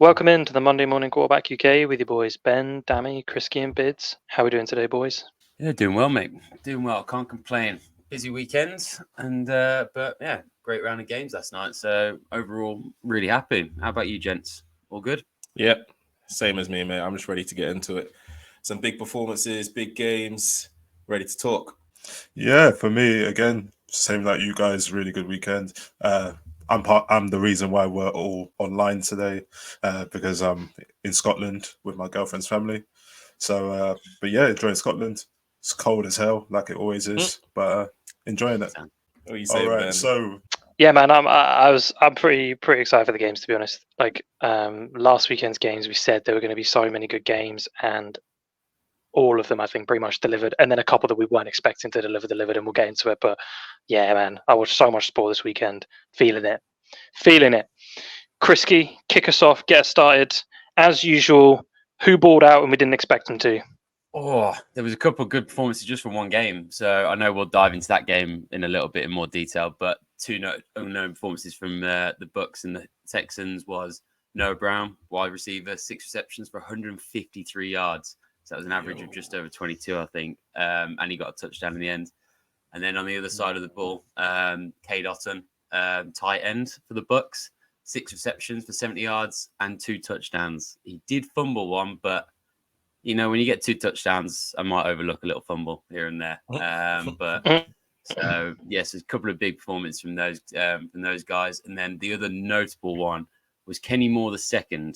Welcome in to the Monday Morning Quarterback UK with your boys Ben, Dami, Kriski and Bids. How are we doing today, boys? Yeah, doing well, mate. Doing well. Can't complain. Busy weekends, but yeah, great round of games last night. So overall, really happy. How about you, gents? All good? Yep, same as me, mate. I'm just ready to get into it. Some big performances, big games, ready to talk. Yeah, for me, again, same like you guys, really good weekend. I'm the reason why we're all online today because I'm in Scotland with my girlfriend's family. So, but yeah, enjoying Scotland. It's cold as hell, like it always is, but enjoying it. What are you saying, All right, Ben? so Yeah, man, I'm pretty excited for the games, to be honest. Like last weekend's games, we said there were going to be so many good games, and all of them, I think, pretty much delivered. And then a couple that we weren't expecting to delivered, and we'll get into it. But yeah, man, I watched so much sport this weekend, feeling it. Kriski, kick us off, get us started. As usual, who balled out and we didn't expect them to? Oh, there was a couple of good performances just from one game. So I know we'll dive into that game in a little bit in more detail. But two unknown performances from the Bucks and the Texans was Noah Brown, wide receiver, 6 receptions for 153 yards. So that was an average of just over 22, I think. And he got a touchdown in the end. And then on the other side of the ball, Cade Otton, tight end for the Bucks, 6 receptions for 70 yards and 2 touchdowns. He did fumble one, but you know, when you get 2 touchdowns, I might overlook a little fumble here and there. But so yes, a couple of big performances from those guys. And then the other notable one was Kenny Moore II.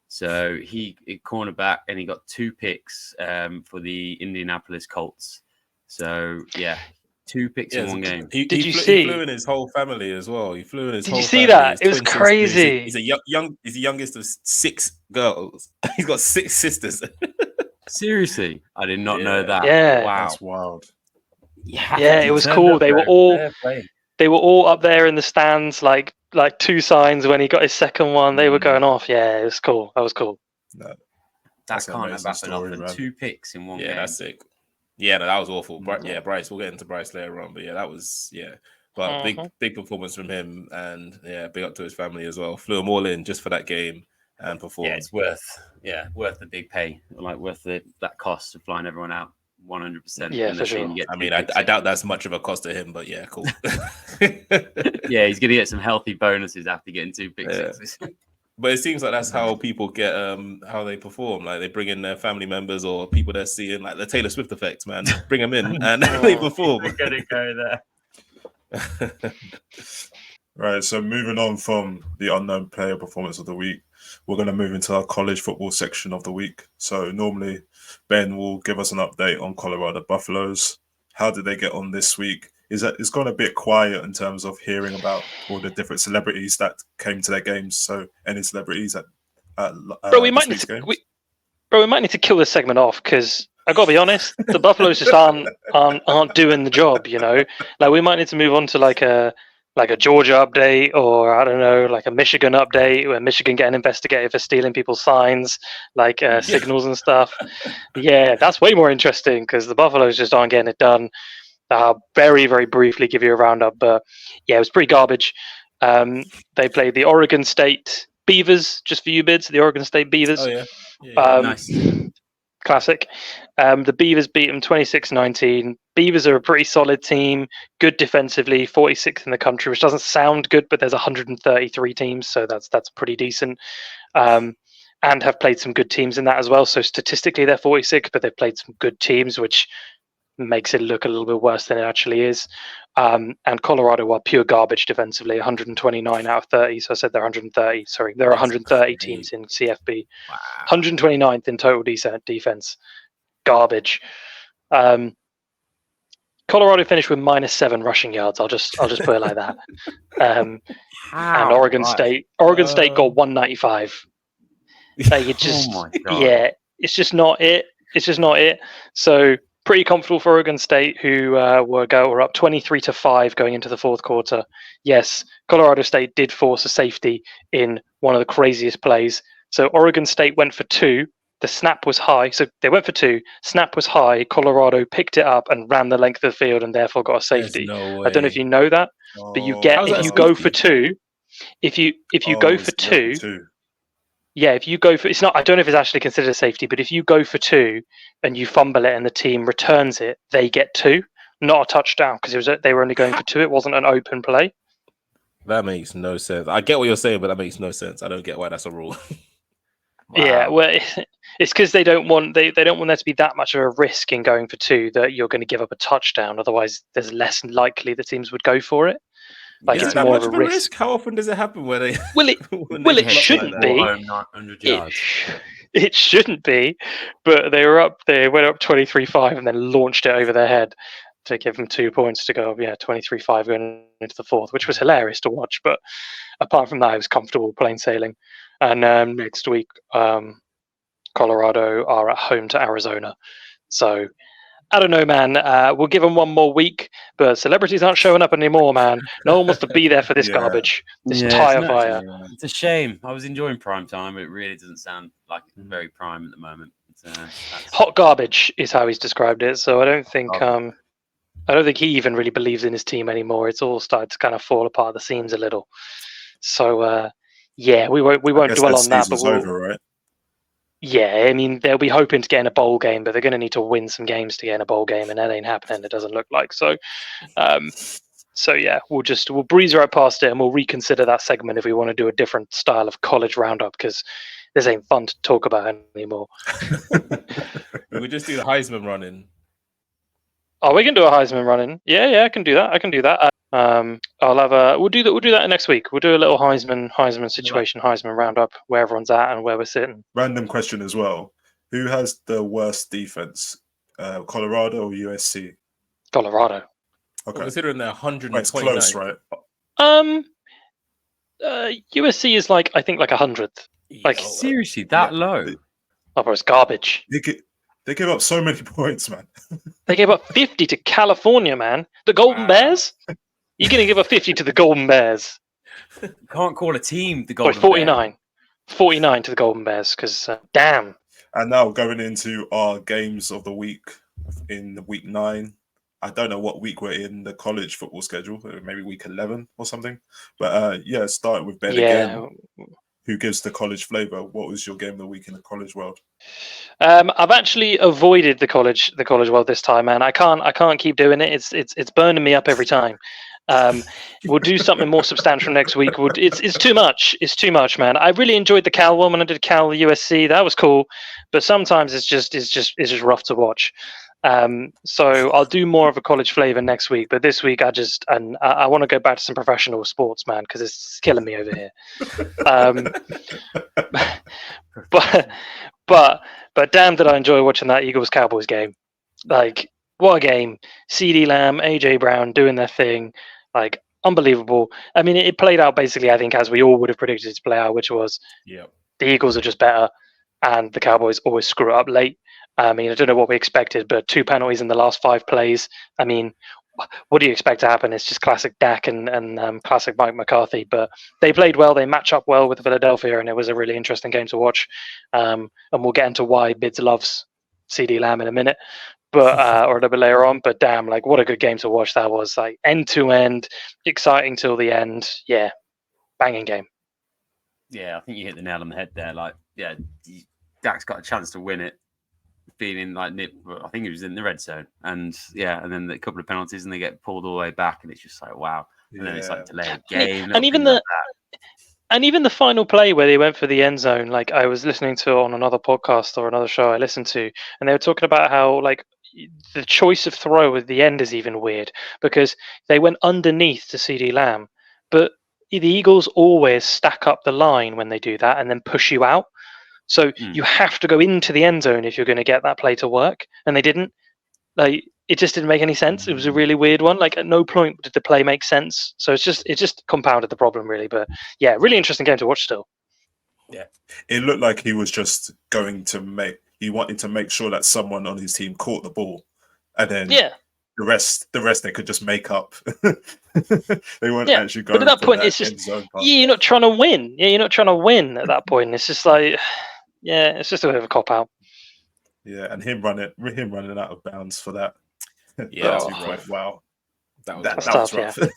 So he cornerback, and he got 2 picks for the Indianapolis Colts. So yeah, 2 picks in one game. He flew in his whole family as well. He flew in his Did whole you see family. that? It was crazy. He's the youngest of 6 girls. He's got 6 sisters. Seriously, I did not know that. Yeah, wow, that's wild. Yeah, it was cool. They were all up there in the stands, like 2 signs when he got his second one. They were going off. Yeah, it was cool. That was cool. No, that can't have happened often. 2 picks in one game. Yeah, that's sick. Yeah, no, that was awful. Yeah, Bryce. We'll get into Bryce later on, but yeah, that was But big performance from him, and yeah, big up to his family as well. Flew them all in just for that game and performed. Yeah, it's worth the big pay, like worth that cost of flying everyone out. 100%. Yeah, for sure. I mean, I doubt that's much of a cost to him, but yeah, cool. Yeah, he's gonna get some healthy bonuses after getting 2 pick sixes. But it seems like that's how people get how they perform. Like they bring in their family members or people they're seeing, like the Taylor Swift effect, man. Bring them in and they perform. We're gonna go there. Right, so moving on from the unknown player performance of the week, we're going to move into our college football section of the week. So normally, Ben will give us an update on Colorado Buffaloes. How did they get on this week? It's gone a bit quiet in terms of hearing about all the different celebrities that came to their games. So any celebrities at Bro, we might need to kill this segment off because I gotta be honest, the Buffaloes just aren't doing the job. You know, like we might need to move on to like a Georgia update, or I don't know, like a Michigan update where Michigan getting investigated for stealing people's signs, like signals and stuff. Yeah, that's way more interesting because the Buffaloes just aren't getting it done. I'll very, very briefly give you a roundup, but yeah, it was pretty garbage. They played the Oregon State Beavers, just for you bids, the Oregon State Beavers. Oh, yeah. Nice. Classic. The Beavers beat them 26-19. Beavers are a pretty solid team, good defensively, 46th in the country, which doesn't sound good, but there's 133 teams, so that's pretty decent. And have played some good teams in that as well. So statistically, they're 46th, but they've played some good teams, which makes it look a little bit worse than it actually is. And Colorado are pure garbage defensively, 129 out of 30. So I said they're 130. Sorry, there are 130 teams in CFB. Wow. 129th in total defense. Garbage. Colorado finished with -7 rushing yards. I'll just put it like that. And Oregon State got 195. Like it just, it's just not it. It's just not it. So pretty comfortable for Oregon State, who were up 23-5 going into the fourth quarter. Yes, Colorado State did force a safety in one of the craziest plays. So Oregon State went for 2. The snap was high. So they went for 2. Snap was high. Colorado picked it up and ran the length of the field and therefore got a safety. No, I don't know if you know that, but you get if you go for 2. If you go for 2. Yeah, if you go for it's not. I don't know if it's actually considered a safety, but if you go for 2 and you fumble it and the team returns it, they get 2, not a touchdown because they were only going for 2. It wasn't an open play. That makes no sense. I get what you're saying, but that makes no sense. I don't get why that's a rule. Yeah, well, it's because they don't want there to be that much of a risk in going for 2 that you're going to give up a touchdown. Otherwise, there's less likely the teams would go for it. Like Is it's it that more much of a risk. How often does it happen where they? Well, it they shouldn't like be. 900 yards. It shouldn't be, but they were up. They went up 23-5 and then launched it over their head to give them 2 points to go. Yeah, 23-5 going into the 4th, which was hilarious to watch. But apart from that, it was comfortable plain sailing. And next week, Colorado are at home to Arizona. So I don't know, man. We'll give them one more week, but celebrities aren't showing up anymore, man. No one wants to be there for this garbage, this tire fire. It's a shame. I was enjoying prime time, but it really doesn't sound like very prime at the moment. Hot garbage is how he's described it. So I don't think he even really believes in his team anymore. It's all started to kind of fall apart at the seams a little. So yeah, we won't dwell on that. But over, right? Yeah, I mean, they'll be hoping to get in a bowl game, but they're going to need to win some games to get in a bowl game, and that ain't happening. It doesn't look like so. So yeah, we'll breeze right past it, and we'll reconsider that segment if we want to do a different style of college roundup because this ain't fun to talk about anymore. We just do the Heisman running. Oh, we can do a Heisman running. Yeah, I can do that. I'll have we'll do that next week. We'll do a little Heisman situation, Heisman roundup, where everyone's at and where we're sitting. Random question as well. Who has the worst defense? Colorado or USC? Colorado. Okay. Well, considering they're 129. It's close, right? USC is like 100th. Like seriously, that low? Oh, bro, it's garbage. They give up so many points, man. They gave up 50 to California, man. The Golden Bears? You're going to give up 50 to the Golden Bears? You can't call a team the Golden 49. Bears. 49 to the Golden Bears, because damn. And now going into our games of the week in week 9. I don't know what week we're in the college football schedule, maybe week 11 or something. But starting with Ben again. Who gives the college flavor? What was your game of the week in the college world? I've actually avoided the college world this time, man. I can't keep doing it. It's burning me up every time. We'll do something more substantial next week. It's too much. It's too much, man. I really enjoyed the Cal one when I did Cal USC. That was cool, but sometimes it's just rough to watch. So I'll do more of a college flavor next week, but this week I want to go back to some professional sports, man, because it's killing me over here. But damn, did I enjoy watching that Eagles Cowboys game? Like, what a game! CeeDee Lamb, AJ Brown doing their thing, like unbelievable. I mean, it played out basically, I think, as we all would have predicted it to play out, which was the Eagles are just better, and the Cowboys always screw it up late. I mean, I don't know what we expected, but 2 penalties in the last 5 plays. I mean, what do you expect to happen? It's just classic Dak and classic Mike McCarthy. But they played well. They match up well with Philadelphia, and it was a really interesting game to watch. And we'll get into why Bids loves CeeDee Lamb in a minute, but or a little bit later on. But damn, like what a good game to watch that was! Like end to end, exciting till the end. Yeah, banging game. Yeah, I think you hit the nail on the head there. Like, yeah, Dak's got a chance to win it. Being in I think it was in the red zone, and then a couple of penalties, and they get pulled all the way back, and it's just like wow. And then it's like delay a game, and even the final play where they went for the end zone. Like I was listening to on another podcast or another show I listened to, and they were talking about how like the choice of throw at the end is even weird because they went underneath to CeeDee Lamb, but the Eagles always stack up the line when they do that and then push you out. So you have to go into the end zone if you're going to get that play to work, and they didn't. Like it just didn't make any sense. It was a really weird one. Like at no point did the play make sense. So it just compounded the problem really. But yeah, really interesting game to watch still. Yeah, it looked like he was just he wanted to make sure that someone on his team caught the ball, and then the rest they could just make up. They weren't actually going. But at that point, it's just you're not trying to win. Yeah, you're not trying to win at that point. It's just like. Yeah, it's just a bit of a cop out. Yeah, and him running out of bounds for that. Yeah, wow. That was That's rough. tough, yeah.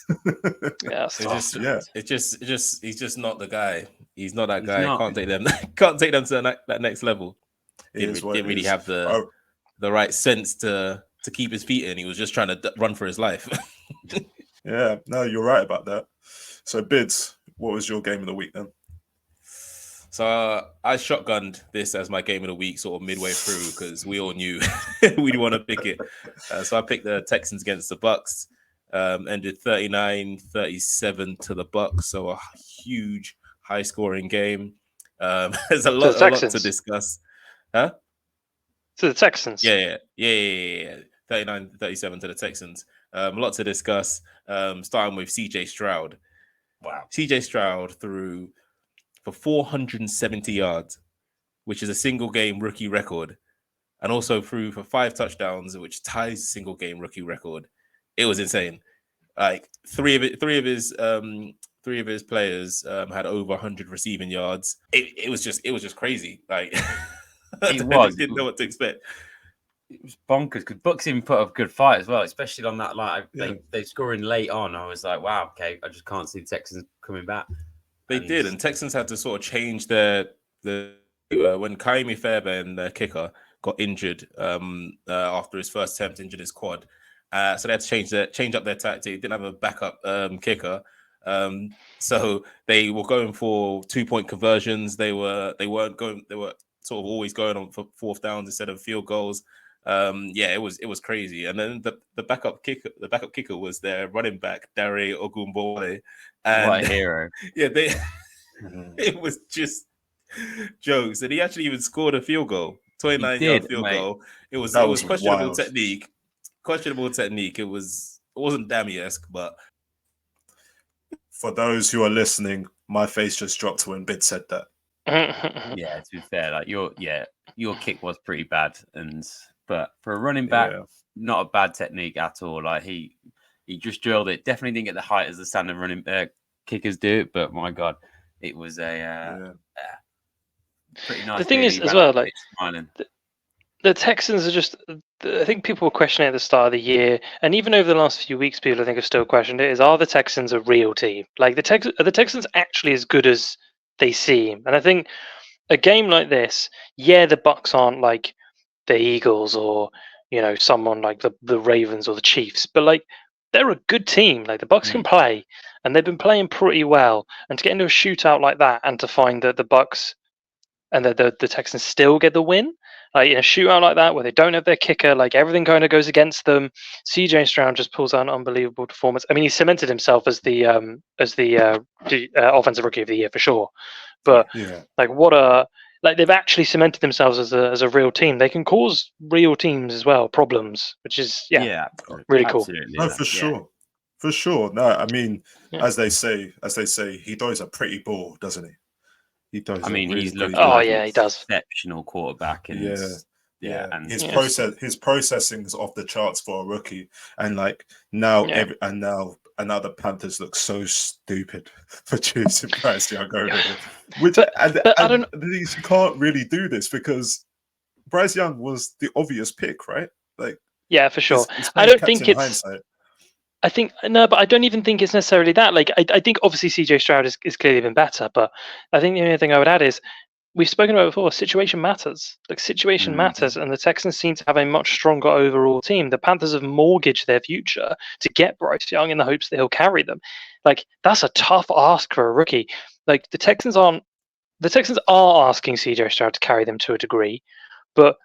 Yeah, it's tough. It's just he's just not the guy. He's not that He's guy. not. Can't take them. Can't take them to that next level. Didn't really have the right sense to keep his feet in. He was just trying to run for his life. Yeah, no, you're right about that. So, Bids, what was your game of the week then? So I shotgunned this as my game of the week sort of midway through because we all knew we'd want to pick it. So I picked the Texans against the Bucks. Ended 39-37 to the Bucks. So a huge, high-scoring game. There's a lot to discuss. Huh? To the Texans? Yeah. 39-37 to the Texans. A lot to discuss. Starting with CJ Stroud. Wow. CJ Stroud threw for 470 yards, which is a single game rookie record, and also threw for 5 touchdowns, which ties the single game rookie record. It was insane. Like three of his players had over 100 receiving yards. It was just crazy. Like I didn't know what to expect. It was bonkers because Bucks even put up a good fight as well, especially on that. Like they scoring late on. I was like, wow, okay, I just can't see the Texans coming back. They did, and Texans had to sort of change when Kaimi Fairbairn, their kicker, got injured after his first attempt, injured his quad. So they had to change up their tactic. Didn't have a backup kicker, so they were going for 2-point conversions. They were sort of always going on for 4th downs instead of field goals. It was crazy. And then the backup kicker was their running back Dare Ogunbowale. And what a hero! Yeah, it was just jokes. And he actually even scored a field goal, 29-yard field goal. It was questionable wild. Technique. Questionable technique. It wasn't Dami-esque, but for those who are listening, my face just dropped when Bid said that. Yeah, to be fair, like your kick was pretty bad, but for a running back, not a bad technique at all. Like he just drilled it. Definitely didn't get the height as the standard running kickers do, but my God, it was a pretty nice. The thing is, as well, like the Texans are just. I think people were questioning it at the start of the year, and even over the last few weeks, people I think have still questioned it. Are the Texans a real team? Like are the Texans actually as good as they seem? And I think a game like this, the Bucks aren't like the Eagles or someone like the Ravens or the Chiefs, but like they're a good team. Like the Bucks can play, and they've been playing pretty well. And to get into a shootout like that, and to find that the Bucks and the Texans still get the win, like in a shootout like that where they don't have their kicker, like everything kind of goes against them. CJ Stroud just pulls out an unbelievable performance. I mean, he cemented himself as the offensive rookie of the year for sure. But they've actually cemented themselves as a real team. They can cause real teams as well problems, which is really cool. No, for sure. No, I mean, as they say, he throws a pretty ball, doesn't he? He does. I mean, he's looking. He does. Exceptional quarterback, and and his processing is off the charts for a rookie. And like now, and now the Panthers look so stupid for choosing Bryce Young over him. Which you can't really do this because Bryce Young was the obvious pick, right? Like, yeah, for sure. I don't think it's hindsight. But I don't even think it's necessarily that. Like, I think obviously CJ Stroud is clearly been better, but I think the only thing I would add is we've spoken about it before. Situation matters. Like, situation matters, and the Texans seem to have a much stronger overall team. The Panthers have mortgaged their future to get Bryce Young in the hopes that he'll carry them. Like, that's a tough ask for a rookie. Like, the Texans are asking CJ Stroud to carry them to a degree, but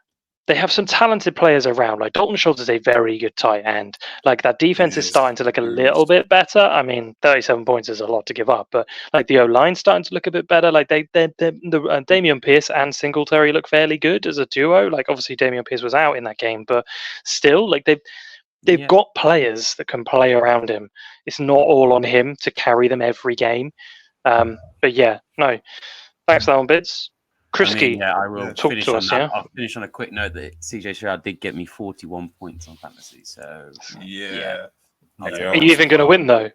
they have some talented players around. Like Dalton Schultz is a very good tight end. Like that defense is starting to look a little bit better. I mean, 37 points is a lot to give up, but like the O-line's starting to look a bit better. Like the Dameon Pierce and Singletary look fairly good as a duo. Like obviously Dameon Pierce was out in that game, but still, like they've got players that can play around him. It's not all on him to carry them every game. But no, thanks for that one, Bits. Kriski, I will talk finish to on us. That. I'll finish on a quick note that CJ Stroud did get me 41 points on fantasy. So are you even going to win though?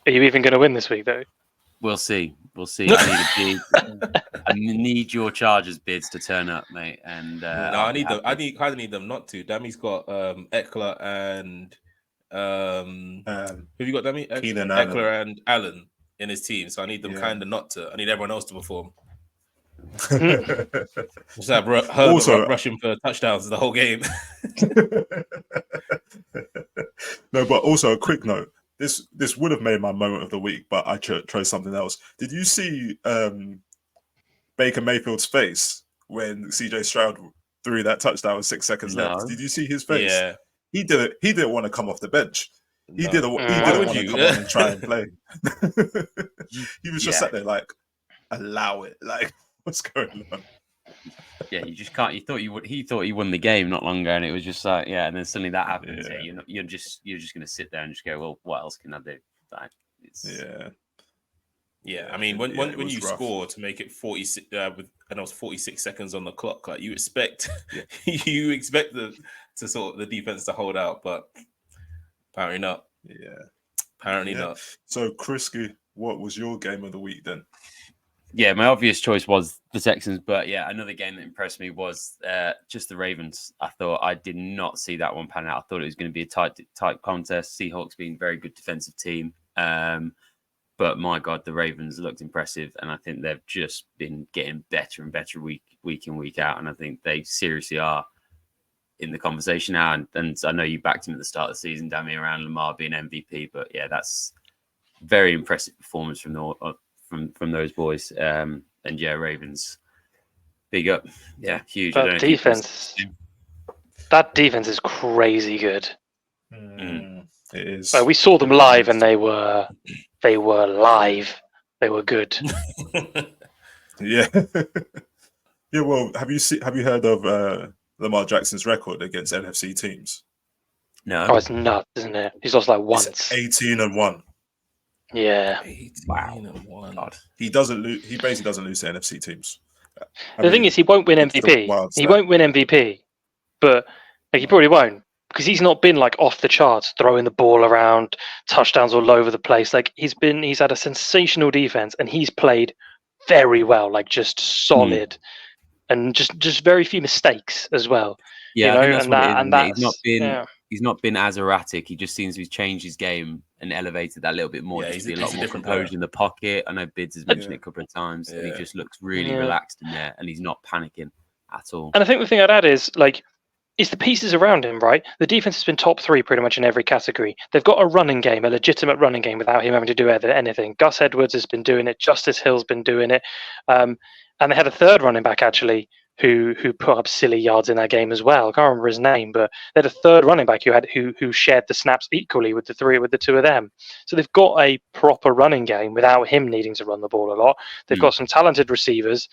Are you even going to win this week though? We'll see. I need your Chargers bids to turn up, mate. And I kind of need them not to. Dami's got Eckler and Who have you got, Dami? Keenan Eckler and Allen in his team. So I need them Yeah. kind of not to. I need everyone else to perform. Mm-hmm. So Herbert Also- rushing for touchdowns the whole game. No, but also a quick note. This would have made my moment of the week, but I chose something else. Did you see Baker Mayfield's face when CJ Stroud threw that touchdown with 6 seconds No. left? Did you see his face? Yeah. He didn't want to come off the bench. He No. didn't Why would want to you? come on and try and play. He was just Yeah. sat there like, allow it. Like, what's going on? Yeah, you just can't. He thought he won the game not long ago, and it was just like, yeah. And then suddenly that happens. Yeah. Yeah, you're just going to sit there and just go, well, what else can I do? Like, it's, Yeah, I mean, when it when was you rough. score to make it 46 with and it was 46 seconds on the clock, like you expect you expect the defense to hold out, but apparently not. Yeah. Apparently Yeah. not. So, Kriski, what was your game of the week then? Yeah, my obvious choice was the Texans, but yeah, another game that impressed me was just the Ravens. I did not see that one pan out. I thought it was going to be a tight contest. Seahawks being a very good defensive team. But my God, the Ravens looked impressive, and I think they've just been getting better and better week in, week out. And I think they seriously are in the conversation now. And I know you backed him at the start of the season, Dami, around Lamar being MVP. But yeah, that's very impressive performance from those boys. And yeah, Ravens, big up. Yeah, huge. That defense is crazy good. It is. We saw them live, and they were live. They were good. Yeah. Yeah. Well, have you heard of Lamar Jackson's record against NFC teams? No. Oh, it's nuts, isn't it? He's lost like once. It's 18-1. Yeah. 18-1. God. He basically doesn't lose to NFC teams. The thing is, he won't win it's the MVP. wild He stat. won't win MVP, but he probably won't, because he's not been like off the charts, throwing the ball around, touchdowns all over the place. Like he's had a sensational defense, and he's played very well, like just solid, and just very few mistakes as well. Yeah, you know, I think that's and what that, it is, and isn't it? that's He's not been as erratic. He just seems to have changed his game and elevated that a little bit more. Yeah, Just to be a he's lot a more different composed player. in the pocket. I know Bids has mentioned it a couple of times, and he Yeah. just looks really Yeah. relaxed in there, and he's not panicking at all. And I think the thing I'd add is it's the pieces around him, right? The defense has been top 3 pretty much in every category. They've got a running game, a legitimate running game, without him having to do anything. Gus Edwards has been doing it. Justice Hill's been doing it. And they had a third running back, actually, who put up silly yards in that game as well. I can't remember his name, but they had a third running back who shared the snaps equally with the two of them. So they've got a proper running game without him needing to run the ball a lot. They've got some talented receivers.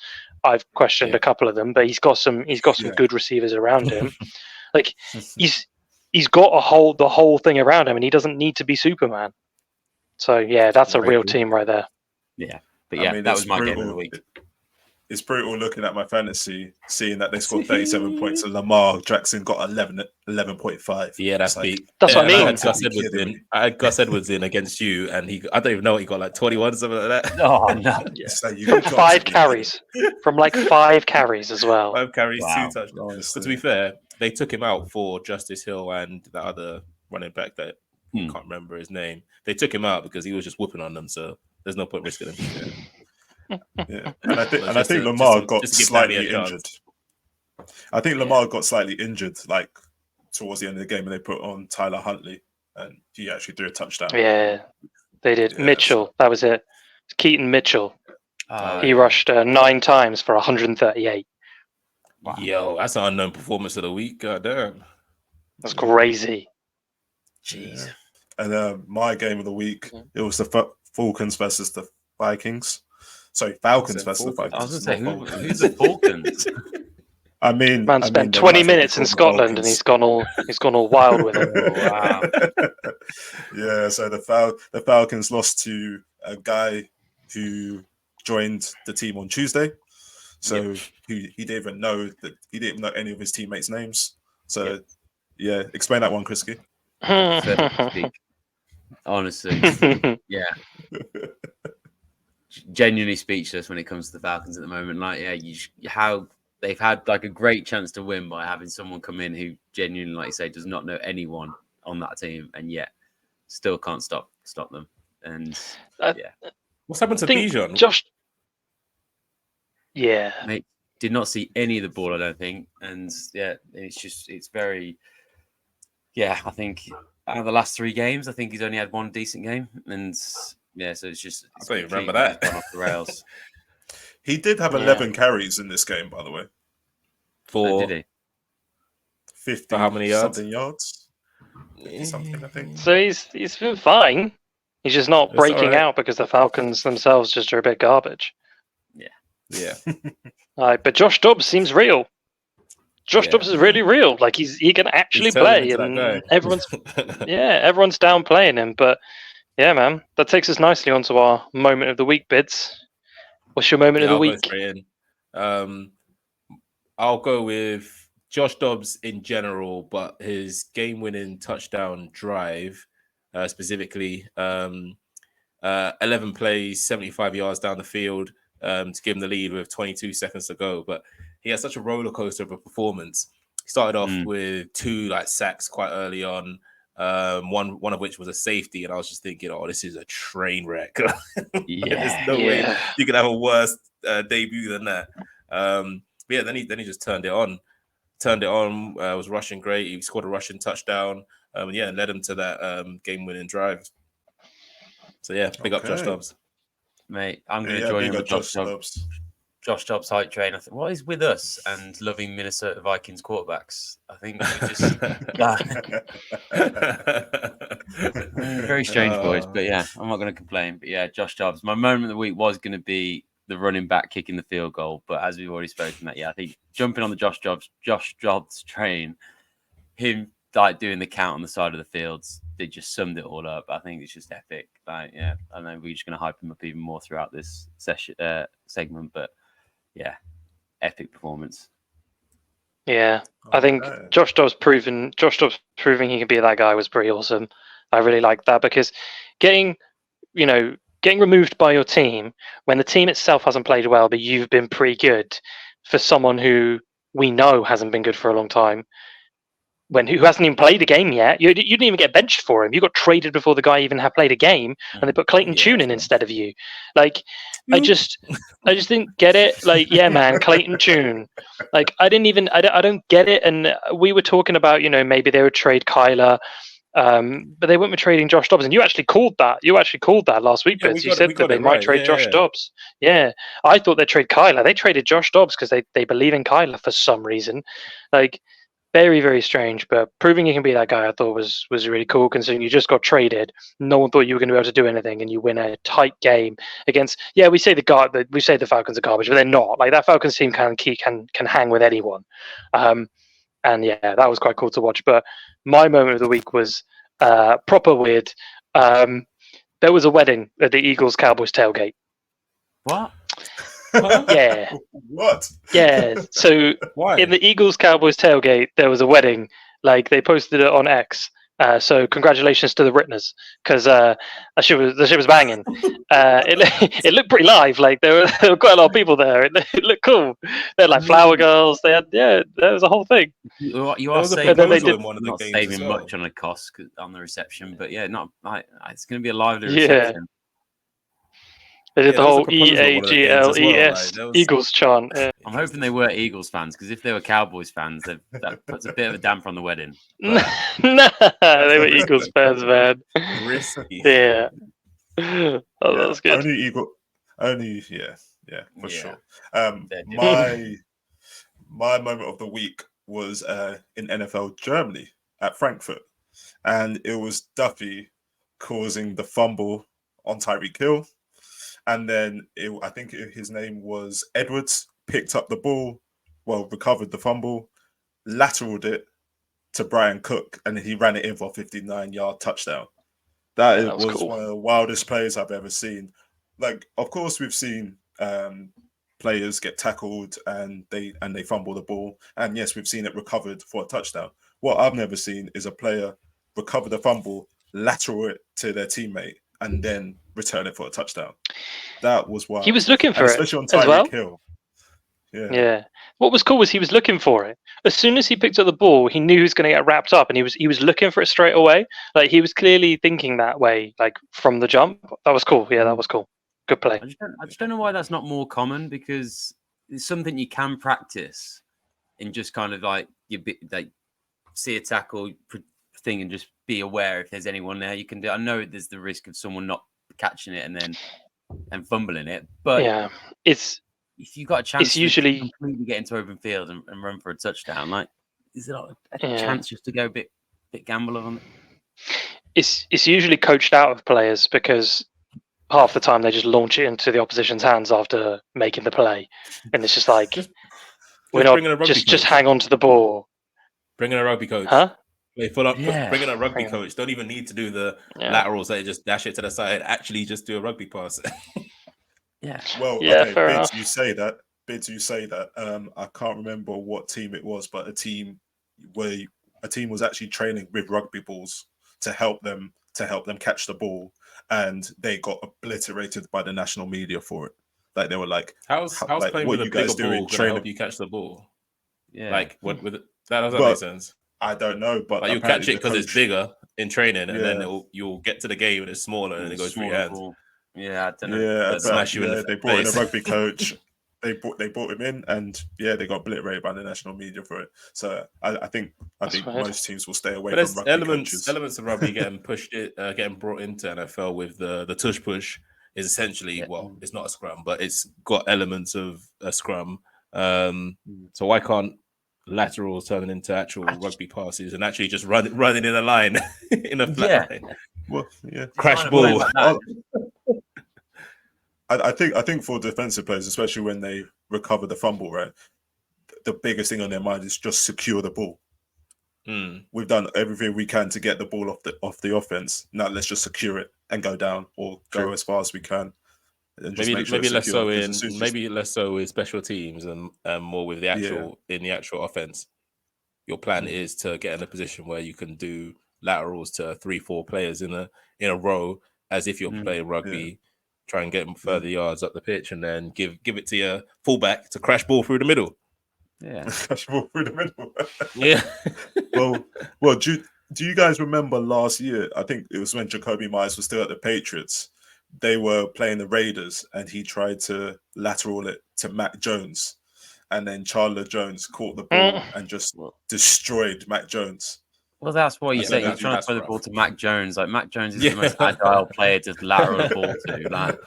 I've questioned a couple of them, but he's got some good receivers around him. Like he's got the whole thing around him, and he doesn't need to be Superman. So yeah, that's a real team right there. Yeah, but yeah, I mean, that it's was my game of brutal. the week. It's brutal looking at my fantasy, seeing that they scored 37 points and Lamar Jackson got 11.5. Yeah, that's like, peak. That's what I mean. I had Gus Edwards in against you, and I don't even know what he got, like 21 or something like that. Oh no! It's like From 5 carries. From like 5 carries as well. 5 carries, Wow. 2 touchdowns. But to be fair, they took him out for Justice Hill and the other running back that I can't remember his name. They took him out because he was just whooping on them, so there's no point risking him. Yeah. And I think Lamar got slightly injured. I think Lamar got slightly injured, like towards the end of the game, and they put on Tyler Huntley, and he actually threw a touchdown. Yeah, they did. Yeah, Mitchell, that was it. Keaton Mitchell. He rushed 9 times for 138. Wow. Yo, that's an unknown performance of the week. God damn. That's crazy. Jeez. Yeah. And my game of the week, it was the Falcons versus the Vikings. Sorry, Falcons versus the Vikings. I was going to say, not who's the Falcons? I mean, Man spent 20 minutes in Scotland, and he's gone all wild with it. Oh, wow. Yeah, so the Falcons lost to a guy who joined the team on Tuesday. So he didn't even know any of his teammates' names. So yeah, explain that one, Kriski. Honestly, yeah. Genuinely speechless when it comes to the Falcons at the moment. Like, how they've had like a great chance to win by having someone come in who genuinely, like you say, does not know anyone on that team, and yet still can't stop them. And what's happened to think Bijan? Josh. Yeah, mate, did not see any of the ball, I don't think. And it's very. Yeah, I think out of the last 3 games, I think he's only had 1 decent game, and so it's just. I don't even remember that. Gone off the rails. He did have 11 carries in this game, by the way. Did he? 50 For how many yards? something yards. 50 something, I think. so he's been fine. He's just not breaking out because the Falcons themselves just are a bit garbage. Yeah. But Josh Dobbs seems real. Josh Dobbs is really real. Like he can actually play, and everyone's downplaying him. But yeah, man, that takes us nicely onto our moment of the week bids. What's your moment of the I'll week? go straight in. I'll go with Josh Dobbs in general, but his game-winning touchdown drive, specifically 11 plays, 75 yards down the field to give him the lead with 22 seconds to go. But he had such a roller coaster of a performance. He started off with 2 sacks quite early on. One of which was a safety, and I was just thinking, "Oh, this is a train wreck." There's no way you could have a worse debut than that. But then he just turned it on. Was rushing great. He scored a rushing touchdown. And led him to that game-winning drive. So big up Josh Dobbs, mate. I'm going to join him with Josh Dobbs. Josh Dobbs hype train. I think what is with us and loving Minnesota Vikings quarterbacks? I think we just very strange boys, but I'm not going to complain. But Josh Dobbs. My moment of the week was going to be the running back kicking the field goal, but as we've already spoken that, I think jumping on the Josh Dobbs train, him doing the count on the side of the fields, they just summed it all up. I think it's just epic. I know we're just going to hype him up even more throughout this segment, but epic performance. Yeah, I think Josh Dobbs proving he can be that guy was pretty awesome. I really like that because getting removed by your team when the team itself hasn't played well, but you've been pretty good for someone who we know hasn't been good for a long time. Who hasn't even played a game yet? You didn't even get benched for him. You got traded before the guy even had played a game, and they put Clayton Tune in instead of you. Like, I just didn't get it. Like, man, Clayton Tune. Like, I don't get it. And we were talking about, maybe they would trade Kyler, but they wouldn't be trading Josh Dobbs. And you actually called that. Last week, Bits. You said that they might trade Josh Dobbs. Yeah, I thought they'd trade Kyler. They traded Josh Dobbs because they believe in Kyler for some reason. Like. Very, very strange, but proving you can be that guy, I thought was really cool. Considering you just got traded, no one thought you were going to be able to do anything, and you win a tight game against. Yeah, we say the Falcons are garbage, but they're not. Like that Falcons team can hang with anyone, and that was quite cool to watch. But my moment of the week was proper weird. There was a wedding at the Eagles Cowboys tailgate. What? Yeah. What? Yeah. So in the Eagles Cowboys tailgate, there was a wedding. Like they posted it on X. So congratulations to the Ritners because the shit was banging. It looked pretty live. Like there were quite a lot of people there. It looked cool. They had like flower girls. They had there was a whole thing. You are saying not saving much on the cost on the reception, but it's going to be a lively reception. They did the whole EAGLES Eagles chant. Yeah. I'm hoping they were Eagles fans because if they were Cowboys fans, that puts a bit of a damper on the wedding. Nah, they were Eagles fans, man. Risky. Yeah. Oh, that was good. Only for sure. My moment of the week was in NFL Germany at Frankfurt, and it was Duffy causing the fumble on Tyreek Hill. And then I think his name was Edwards, picked up the ball, recovered the fumble, lateraled it to Brian Cook, and he ran it in for a 59-yard touchdown. That was cool. One of the wildest plays I've ever seen. Like, of course, we've seen players get tackled and they fumble the ball. And yes, we've seen it recovered for a touchdown. What I've never seen is a player recover the fumble, lateral it to their teammate, and then return it for a touchdown. That was wild. He was looking for especially it, on Tyreek Hill. Yeah. What was cool was he was looking for it. As soon as he picked up the ball, he knew he was going to get wrapped up, and he was looking for it straight away. Like he was clearly thinking that way, like from the jump. That was cool. Yeah, that was cool. Good play. I just don't know why that's not more common, because it's something you can practice in just kind of like like see a tackle thing and just be aware if there's anyone there you can do. I know there's the risk of someone not catching it and fumbling it, but yeah, it's if you got a chance to usually completely get into open field and run for a touchdown, like is there not a chance just to go a bit gamble on it? It's usually coached out of players because half the time they just launch it into the opposition's hands after making the play, and it's just like we're not just hang on to the ball. Bring in a rugby coach. Huh? Bring in a rugby coach. Don't even need to do the laterals. They just dash it to the side. Actually, just do a rugby pass. Yeah. Well, yeah, okay, fair Bids, enough. you say that. I can't remember what team it was, but a team was actually training with rugby balls to help them catch the ball, and they got obliterated by the national media for it. Like they were like, how's playing with a bigger ball going to help you catch the ball? Yeah. Like what with that doesn't make sense. I don't know, but like you catch it because it's bigger in training, and then you'll get to the game and it's smaller and it goes through your hands. Yeah, I don't know. Yeah, smash you in the they brought in a face. rugby coach. They brought him in, and they got obliterated by the national media for it. So I think most teams will stay away from rugby coaches. Elements of rugby getting getting brought into NFL with the tush push is essentially it's not a scrum, but it's got elements of a scrum. So why can't laterals turning into actual rugby passes and actually just running in a line in a flat line? Well, crash ball. I think for defensive players, especially when they recover the fumble, right, the biggest thing on their mind is just secure the ball. We've done everything we can to get the ball off the offense. Now let's just secure it and go down or go as far as we can. Maybe less so with special teams and more with the actual in the actual offense. Your plan is to get in a position where you can do laterals to 3-4 players in a row, as if you're playing rugby. Try and get them further yards up the pitch, and then give it to your fullback to crash ball through the middle. Yeah, crash ball through the middle. Yeah. well. Do you guys remember last year? I think it was when Jacoby Myers was still at the Patriots. They were playing the Raiders, and he tried to lateral it to Mac Jones, and then Chandler Jones caught the ball and just destroyed Mac Jones. Well, that's what you say. You're trying to throw the ball to Mac Jones. Like Mac Jones is the most agile player to lateral the ball to. Like,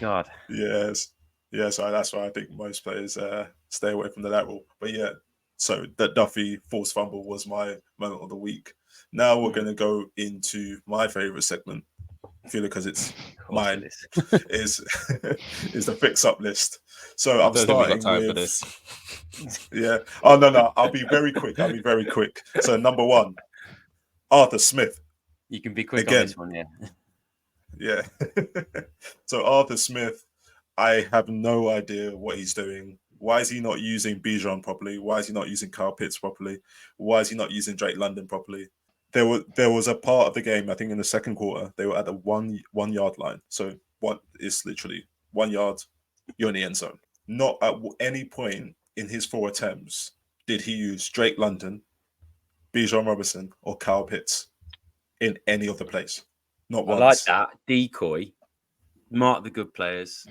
God. Yes. So that's why I think most players stay away from the lateral. But so that Duffy forced fumble was my moment of the week. Now we're going to go into my favorite segment, purely because it's mine. is the fix up list. So I'm starting with this. Yeah. Oh no! I'll be very quick. So number 1, Arthur Smith. You can be quick on this one, Yeah. So Arthur Smith, I have no idea what he's doing. Why is he not using Bijan properly? Why is he not using Kyle Pitts properly? Why is he not using Drake London properly? There was a part of the game, I think in the second quarter, they were at the 1 yard line. So it's literally 1 yard, you're in the end zone. Not at any point in his 4 attempts did he use Drake London, Bijan Robinson, or Kyle Pitts in any of the plays. Not once. I like that. Decoy. Mark the good players.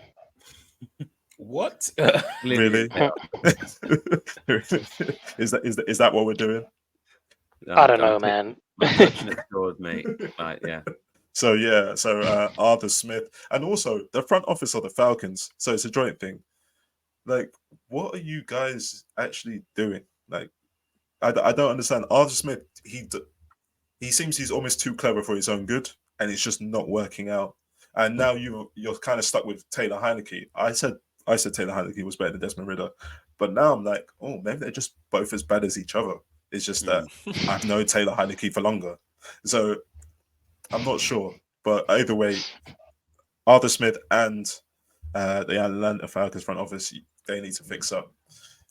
What? Really? Is that what we're doing? I don't know, man. I'm touching it towards me. Right, yeah. So Arthur Smith, and also the front office of the Falcons. So it's a joint thing. Like, what are you guys actually doing? Like, I don't understand. Arthur Smith, he seems he's almost too clever for his own good, and it's just not working out. And now you're kind of stuck with Taylor Heineke. I said Taylor Heineke was better than Desmond Ridder, but now I'm like, oh, maybe they're just both as bad as each other. It's just that I've known Taylor Heineke for longer, so I'm not sure. But either way, Arthur Smith and the Atlanta Falcons front office, they need to fix up.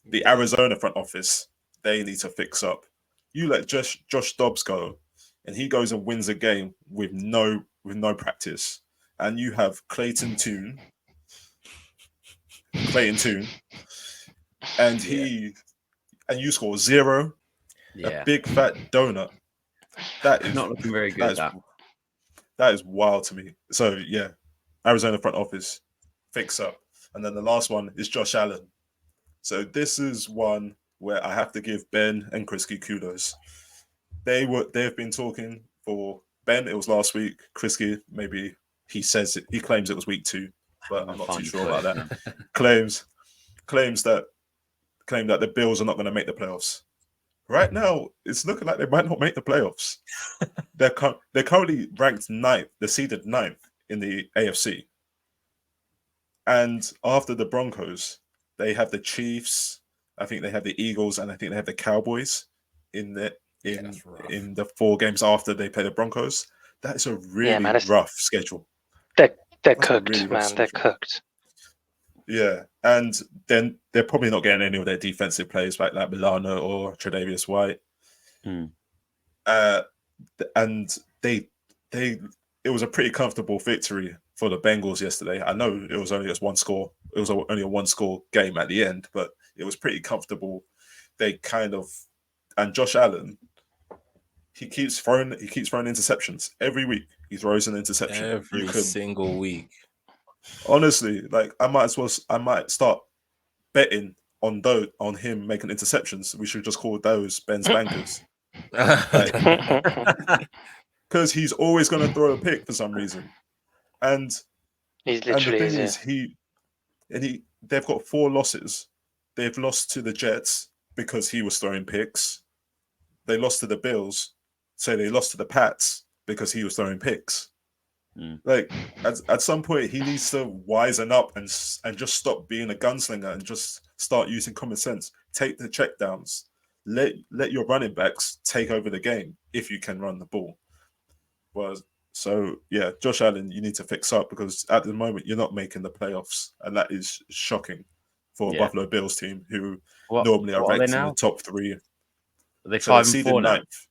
The Arizona front office, they need to fix up. You let Josh Dobbs go, and he goes and wins a game with no practice, and you have Clayton Tune, Clayton Toon, and you score 0, a big fat donut. That is not looking very good. That is wild to me. So yeah, Arizona front office, fix up. And then the last one is Josh Allen. So this is one where I have to give Ben and Kriski kudos. They've been talking for Ben. It was last week. Kriski, maybe he claims it was week 2, but I'm not too sure about that. Claim that the Bills are not going to make the playoffs. Right now, it's looking like they might not make the playoffs. They're currently ranked 9th. They're seeded 9th in the AFC. And after the Broncos, they have the Chiefs. I think they have the Eagles, and I think they have the Cowboys in the 4 games after they play the Broncos. That is a really rough schedule. They're cooked, really man. They're cooked. Yeah, and then they're probably not getting any of their defensive players like Milano or Tre'Davious White. Mm. And it was a pretty comfortable victory for the Bengals yesterday. I know it was only just one score. It was only a 1-score game at the end, but it was pretty comfortable. And Josh Allen, he keeps throwing interceptions every week. He throws an interception every single week. Honestly, like I might start betting on him making interceptions. We should just call those Ben's bankers, because he's always going to throw a pick for some reason. And he's literally they've got 4 losses. They've lost to the Jets because he was throwing picks. They lost to the Bills, so they lost to the Pats because he was throwing picks. Like at some point, he needs to wisen up and just stop being a gunslinger and just start using common sense. Take the checkdowns. Let your running backs take over the game if you can run the ball. So yeah, Josh Allen, you need to fix up, because at the moment you're not making the playoffs, and that is shocking for a Buffalo Bills team who normally are ranked in the top 3. Are they 5-4 now? 9th.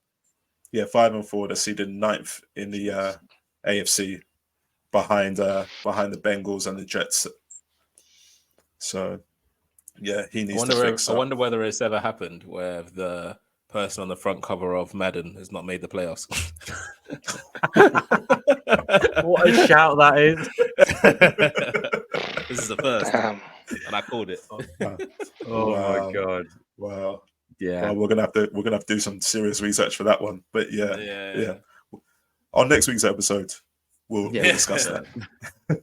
Yeah, 5-4. They're seeded 9th in the AFC, behind the Bengals and the Jets. So yeah, he needs to fix up. I wonder whether it's ever happened where the person on the front cover of Madden has not made the playoffs. What a shout that is. This is the first, and I called it. Oh my god. Wow. Yeah. Well, we're gonna have to do some serious research for that one. But yeah. On next week's episode, we'll discuss that.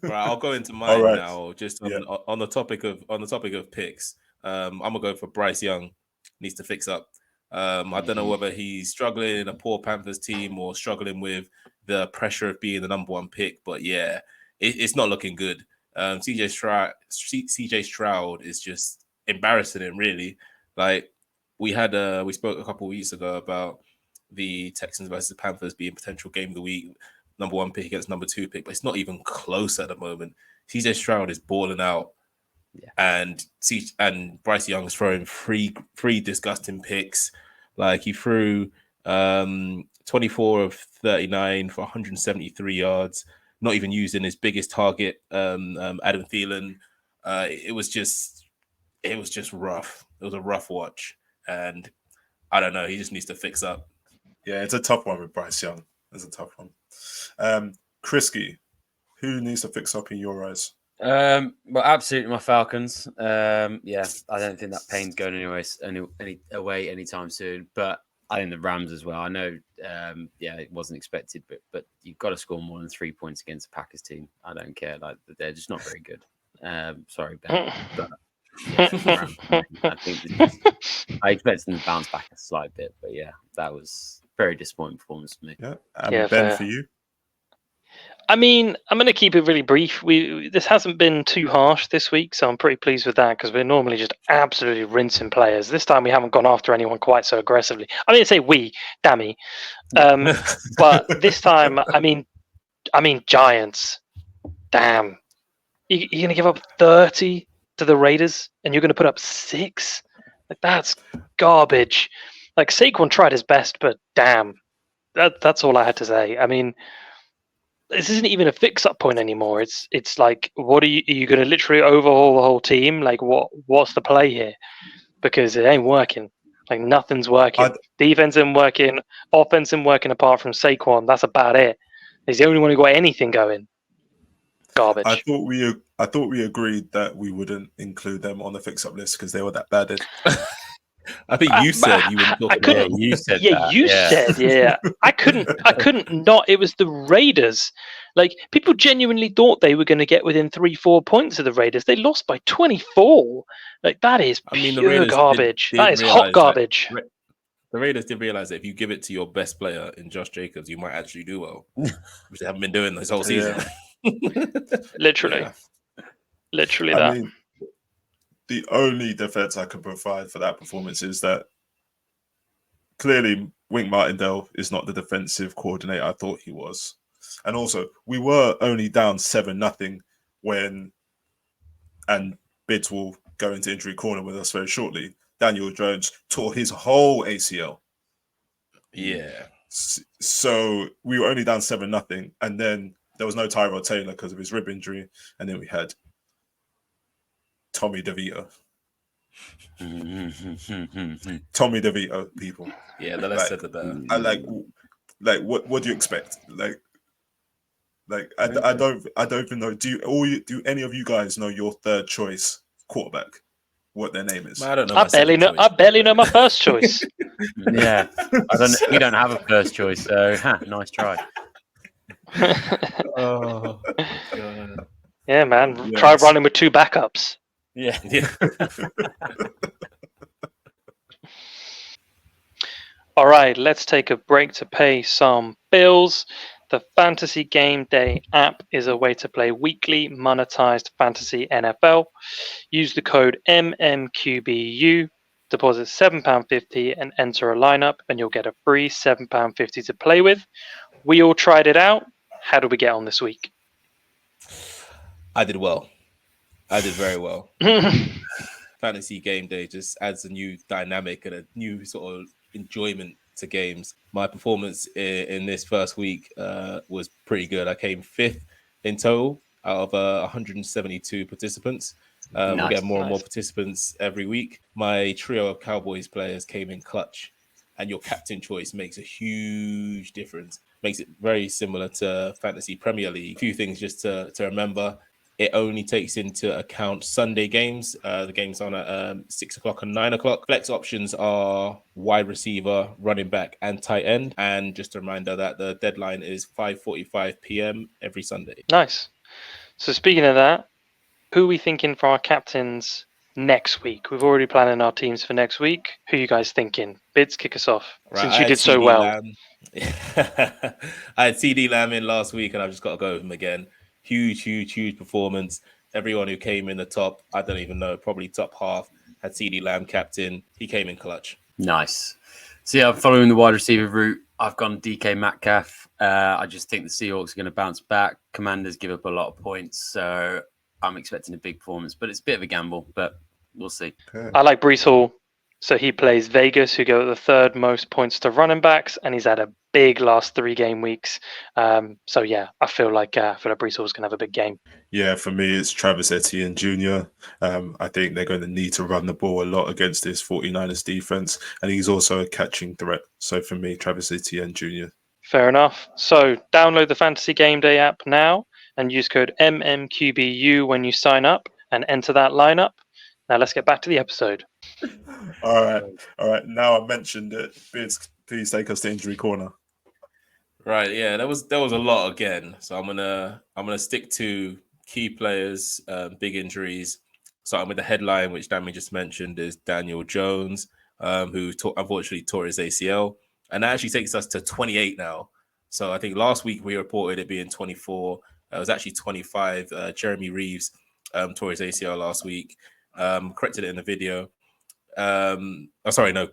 Right, I'll go into mine now. Just on the topic of picks, I'm gonna go for Bryce Young. Needs to fix up. I don't know whether he's struggling in a poor Panthers team or struggling with the pressure of being the number 1 pick, but yeah, it's not looking good. CJ Stroud is just embarrassing him, really. Like we spoke a couple of weeks ago about the Texans versus Panthers being potential game of the week, number 1 pick against number 2 pick, but it's not even close at the moment. CJ Stroud is balling out, and Bryce Young is throwing three disgusting picks. Like he threw 24 of 39 for 173 yards, not even using his biggest target, Adam Thielen. It was just rough. It was a rough watch, and I don't know. He just needs to fix up. Yeah, it's a tough one with Bryce Young. It's a tough one. Kriski, who needs to fix up in your eyes? Well, absolutely my Falcons. I don't think that pain's going away anytime soon. But I think the Rams as well. I know, it wasn't expected, but you've got to score more than 3 points against a Packers team. I don't care. Like they're just not very good. Sorry, Ben, but Rams, I think I expected them to bounce back a slight bit, but yeah, that was very disappointing performance for me. Yeah, Ben, for you. I mean, I'm going to keep it really brief. This hasn't been too harsh this week, so I'm pretty pleased with that, because we're normally just absolutely rinsing players. This time we haven't gone after anyone quite so aggressively. I mean, say we, Dami. But this time, I mean, Giants. Damn. You're going to give up 30 to the Raiders, and you're going to put up 6? Like, that's garbage. Like, Saquon tried his best, but damn. That's all I had to say. I mean, this isn't even a fix-up point anymore. It's like, what are you going to literally overhaul the whole team? Like, what's the play here? Because it ain't working. Like, nothing's working. Defense isn't working. Offense isn't working apart from Saquon. That's about it. He's the only one who got anything going. Garbage. I thought we agreed that we wouldn't include them on the fix-up list because they were that bad. I think you said you wouldn't talk about it. You said Yeah, you said, yeah. I couldn't not. It was the Raiders. Like, people genuinely thought they were going to get within 3-4 points of the Raiders. They lost by 24. Like, that is pure garbage. That is hot garbage. The Raiders did realize that if you give it to your best player in Josh Jacobs, you might actually do well, which they haven't been doing this whole season. Literally. Literally I that. mean, the only defense I can provide for that performance is that clearly Wink Martindale is not the defensive coordinator I thought he was. And also, we were only down 7-0 when, and Bids will go into injury corner with us very shortly, Daniel Jones tore his whole ACL. Yeah. So we were only down 7-0. And then there was no Tyrod Taylor because of his rib injury. And then we had Tommy DeVito. Tommy DeVito, people. Yeah, the less said the better. I like what do you expect? I don't even know. Do any of you guys know your third choice quarterback? What their name is? I don't know. I barely know my first choice. Yeah, we don't have a first choice, so nice try. Oh, God. Yeah, man. Yes. Try running with 2 backups. Yeah. All right, let's take a break to pay some bills. The Fantasy Gameday app is a way to play weekly monetized fantasy NFL. Use the code MMQBU, deposit £7.50 and enter a lineup, and you'll get a free £7.50 to play with. We all tried it out. How did we get on this week? I did well. I did very well. Fantasy Gameday just adds a new dynamic and a new sort of enjoyment to games. My performance in this first week was pretty good. I came 5th in total out of 172 participants. We get more and more participants every week. My trio of Cowboys players came in clutch, and your captain choice makes a huge difference. Makes it very similar to Fantasy Premier League. A few things just to remember. It only takes into account Sunday games. The games on at 6 o'clock and 9 o'clock. Flex options are wide receiver, running back, and tight end. And just a reminder that the deadline is 5:45 p.m. every Sunday. Nice. So speaking of that, who are we thinking for our captains next week? We've already planning our teams for next week. Who are you guys thinking? Bids, kick us off. Right, since you did so well. I had CD Lamb in last week, and I've just got to go with him again. Huge performance. Everyone who came in the top, I don't even know, probably top half, had CD Lamb captain. He came in clutch. Nice. So yeah, I'm following the wide receiver route. I've gone DK Metcalf. I just think the Seahawks are going to bounce back. Commanders give up a lot of points, so I'm expecting a big performance. But it's a bit of a gamble, but we'll see. Okay. I like Breece Hall. So he plays Vegas, who go at the 3rd most points to running backs, and he's had a big last 3 game weeks. So yeah, I feel like Breece Hall's going to have a big game. Yeah, for me, it's Travis Etienne Jr. I think they're going to need to run the ball a lot against this 49ers defense, and he's also a catching threat. So for me, Travis Etienne Jr. Fair enough. So download the Fantasy Gameday app now and use code MMQBU when you sign up and enter that lineup. Now let's get back to the episode. All right. Now I mentioned it. Bids, please take us to injury corner. Right, yeah, there was a lot again. So I'm gonna stick to key players, big injuries. Starting with the headline, which Dami just mentioned, is Daniel Jones, who unfortunately tore his ACL, and that actually takes us to 28 now. So I think last week we reported it being 24. It was actually 25. Jeremy Reeves tore his ACL last week. Corrected it in the video.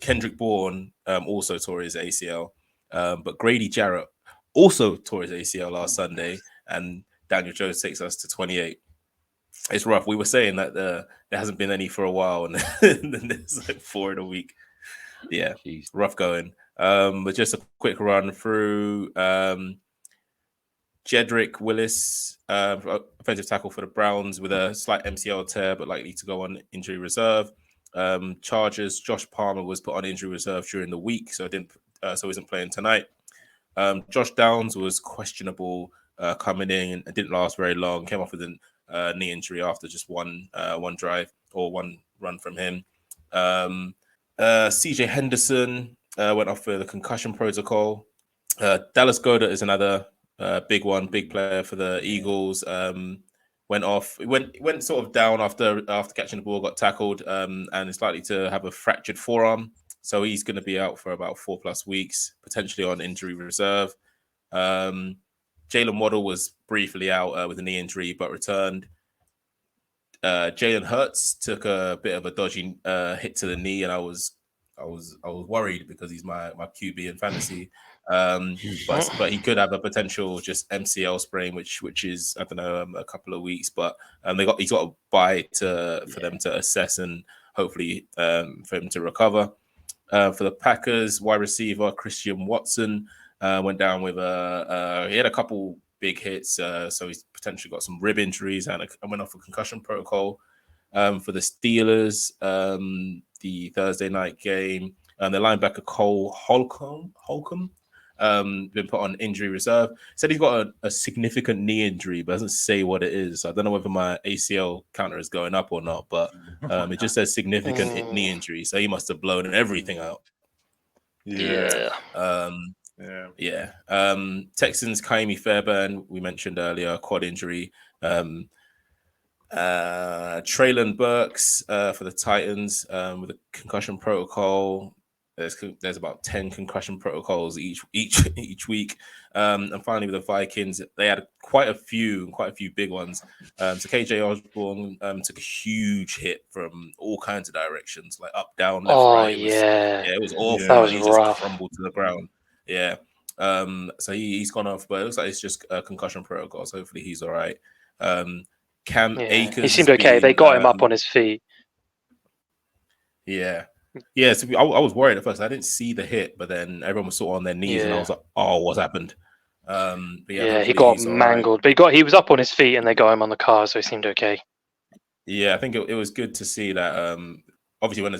Kendrick Bourne also tore his ACL. But Grady Jarrett also tore his ACL last Sunday, and Daniel Jones takes us to 28. It's rough. We were saying that there hasn't been any for a while, and then there's like 4 in a week. Yeah, Jeez. Rough going. But just a quick run through. Jedrick Willis, offensive tackle for the Browns, with a slight MCL tear, but likely to go on injury reserve. Chargers, Josh Palmer was put on injury reserve during the week, so isn't playing tonight. Josh Downs was questionable coming in and didn't last very long. Came off with a knee injury after just one drive or one run from him. CJ Henderson went off with a concussion protocol. Dallas Goedert is another big player for the Eagles. Went off. Went sort of down after catching the ball, got tackled, and is likely to have a fractured forearm. So he's going to be out for about 4+ weeks, potentially on injury reserve. Jalen Waddle was briefly out with a knee injury, but returned. Jalen Hurts took a bit of a dodgy hit to the knee, and I was worried because he's my QB in fantasy. But he could have a potential just MCL sprain, which is, I don't know, a couple of weeks. But he's got a bye for them to assess and hopefully for him to recover. For the Packers, wide receiver Christian Watson went down with he had a couple big hits, so he's potentially got some rib injuries and went off a concussion protocol. For the Steelers, the Thursday night game, the linebacker Cole Holcomb been put on injury reserve. Said he's got a significant knee injury, but doesn't say what it is. So I don't know whether my ACL counter is going up or not, but it just says significant knee injury. So he must have blown everything out. Yeah. Texans Kaimi Fairbairn, we mentioned earlier, quad injury. Traylon Burks for the Titans with a concussion protocol. There's about 10 concussion protocols each week. And finally, with the Vikings, they had quite a few big ones. So KJ Osborne took a huge hit from all kinds of directions, like up, down, left, right. It was awful. That was he rough. just crumbled to the ground. Yeah. So he's gone off, but it looks like it's just a concussion protocol. So hopefully he's all right. Cam Akers. He seemed okay. They got him up on his feet. Yeah. So I was worried at first. I didn't see the hit, but then everyone was sort of on their knees, and I was like, "Oh, what's happened?" He got mangled, but he was up on his feet, and they got him on the car, so he seemed okay. Yeah, I think it was good to see that. Obviously, when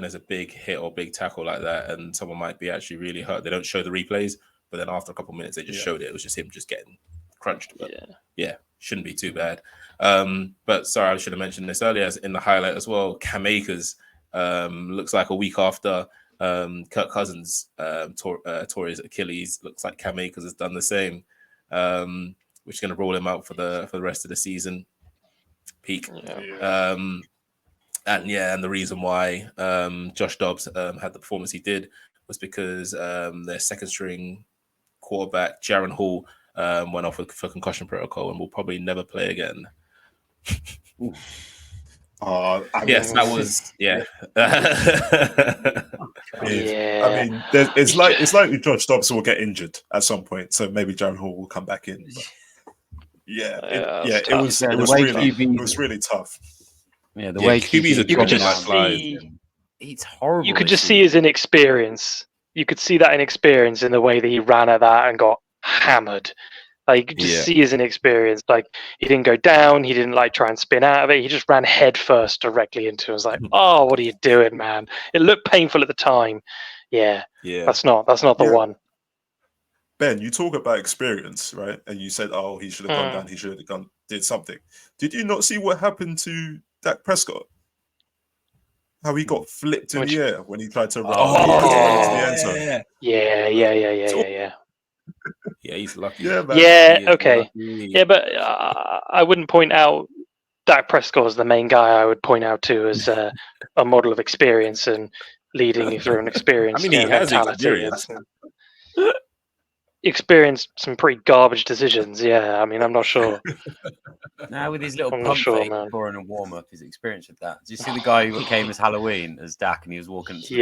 there's a big hit or big tackle like that, and someone might be actually really hurt, they don't show the replays. But then after a couple of minutes, they just showed it. It was just him just getting crunched. But shouldn't be too bad. But sorry, I should have mentioned this earlier in the highlight as well. Cam Akers. Looks like a week after Kirk Cousins tore his Achilles. Looks like Cam Akers has done the same, which is going to roll him out for the rest of the season. Peak. And the reason why Josh Dobbs had the performance he did was because their second string quarterback Jaron Hall went off for concussion protocol and will probably never play again. That was I mean, it's likely Josh Dobbs will get injured at some point, so maybe Jaron Hall will come back in. But it was really tough. Yeah, the way QBs are dropping like flies. It's horrible. You could just see his inexperience. You could see that inexperience in the way that he ran at that and got hammered. Like, you could just see his inexperience. Like, he didn't go down. He didn't try and spin out of it. He just ran head first directly into it. I was like, oh, what are you doing, man? It looked painful at the time. Yeah. That's not the one. Ben, you talk about experience, right? And you said, oh, he should have gone down. He should have did something. Did you not see what happened to Dak Prescott? How he got flipped in the air when he tried to run into the end zone. Yeah. Yeah, he's lucky. Okay. Lucky. Yeah, but I wouldn't point out Dak Prescott as the main guy. I would point out to as a model of experience and leading through an experience. I mean, he has experience. Experienced some pretty garbage decisions. Yeah, I mean, I'm not sure. Now with his little pump fake before in a warm up, his experience with that. Did you see the guy who came as Halloween as Dak and he was walking? Dude,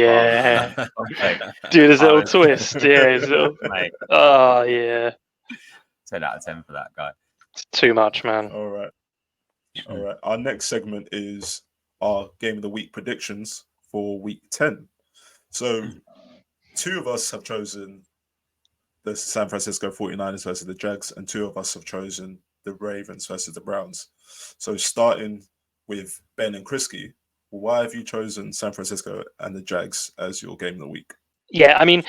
his little twist. Yeah, his little. Oh yeah. 10 out of 10 for that guy. It's too much, man. All right. Our next segment is our game of the week predictions for week 10. So, two of us have chosen the San Francisco 49ers versus the Jags, and 2 of us have chosen the Ravens versus the Browns. So starting with Ben and Kriski, why have you chosen San Francisco and the Jags as your game of the week? Yeah, I mean,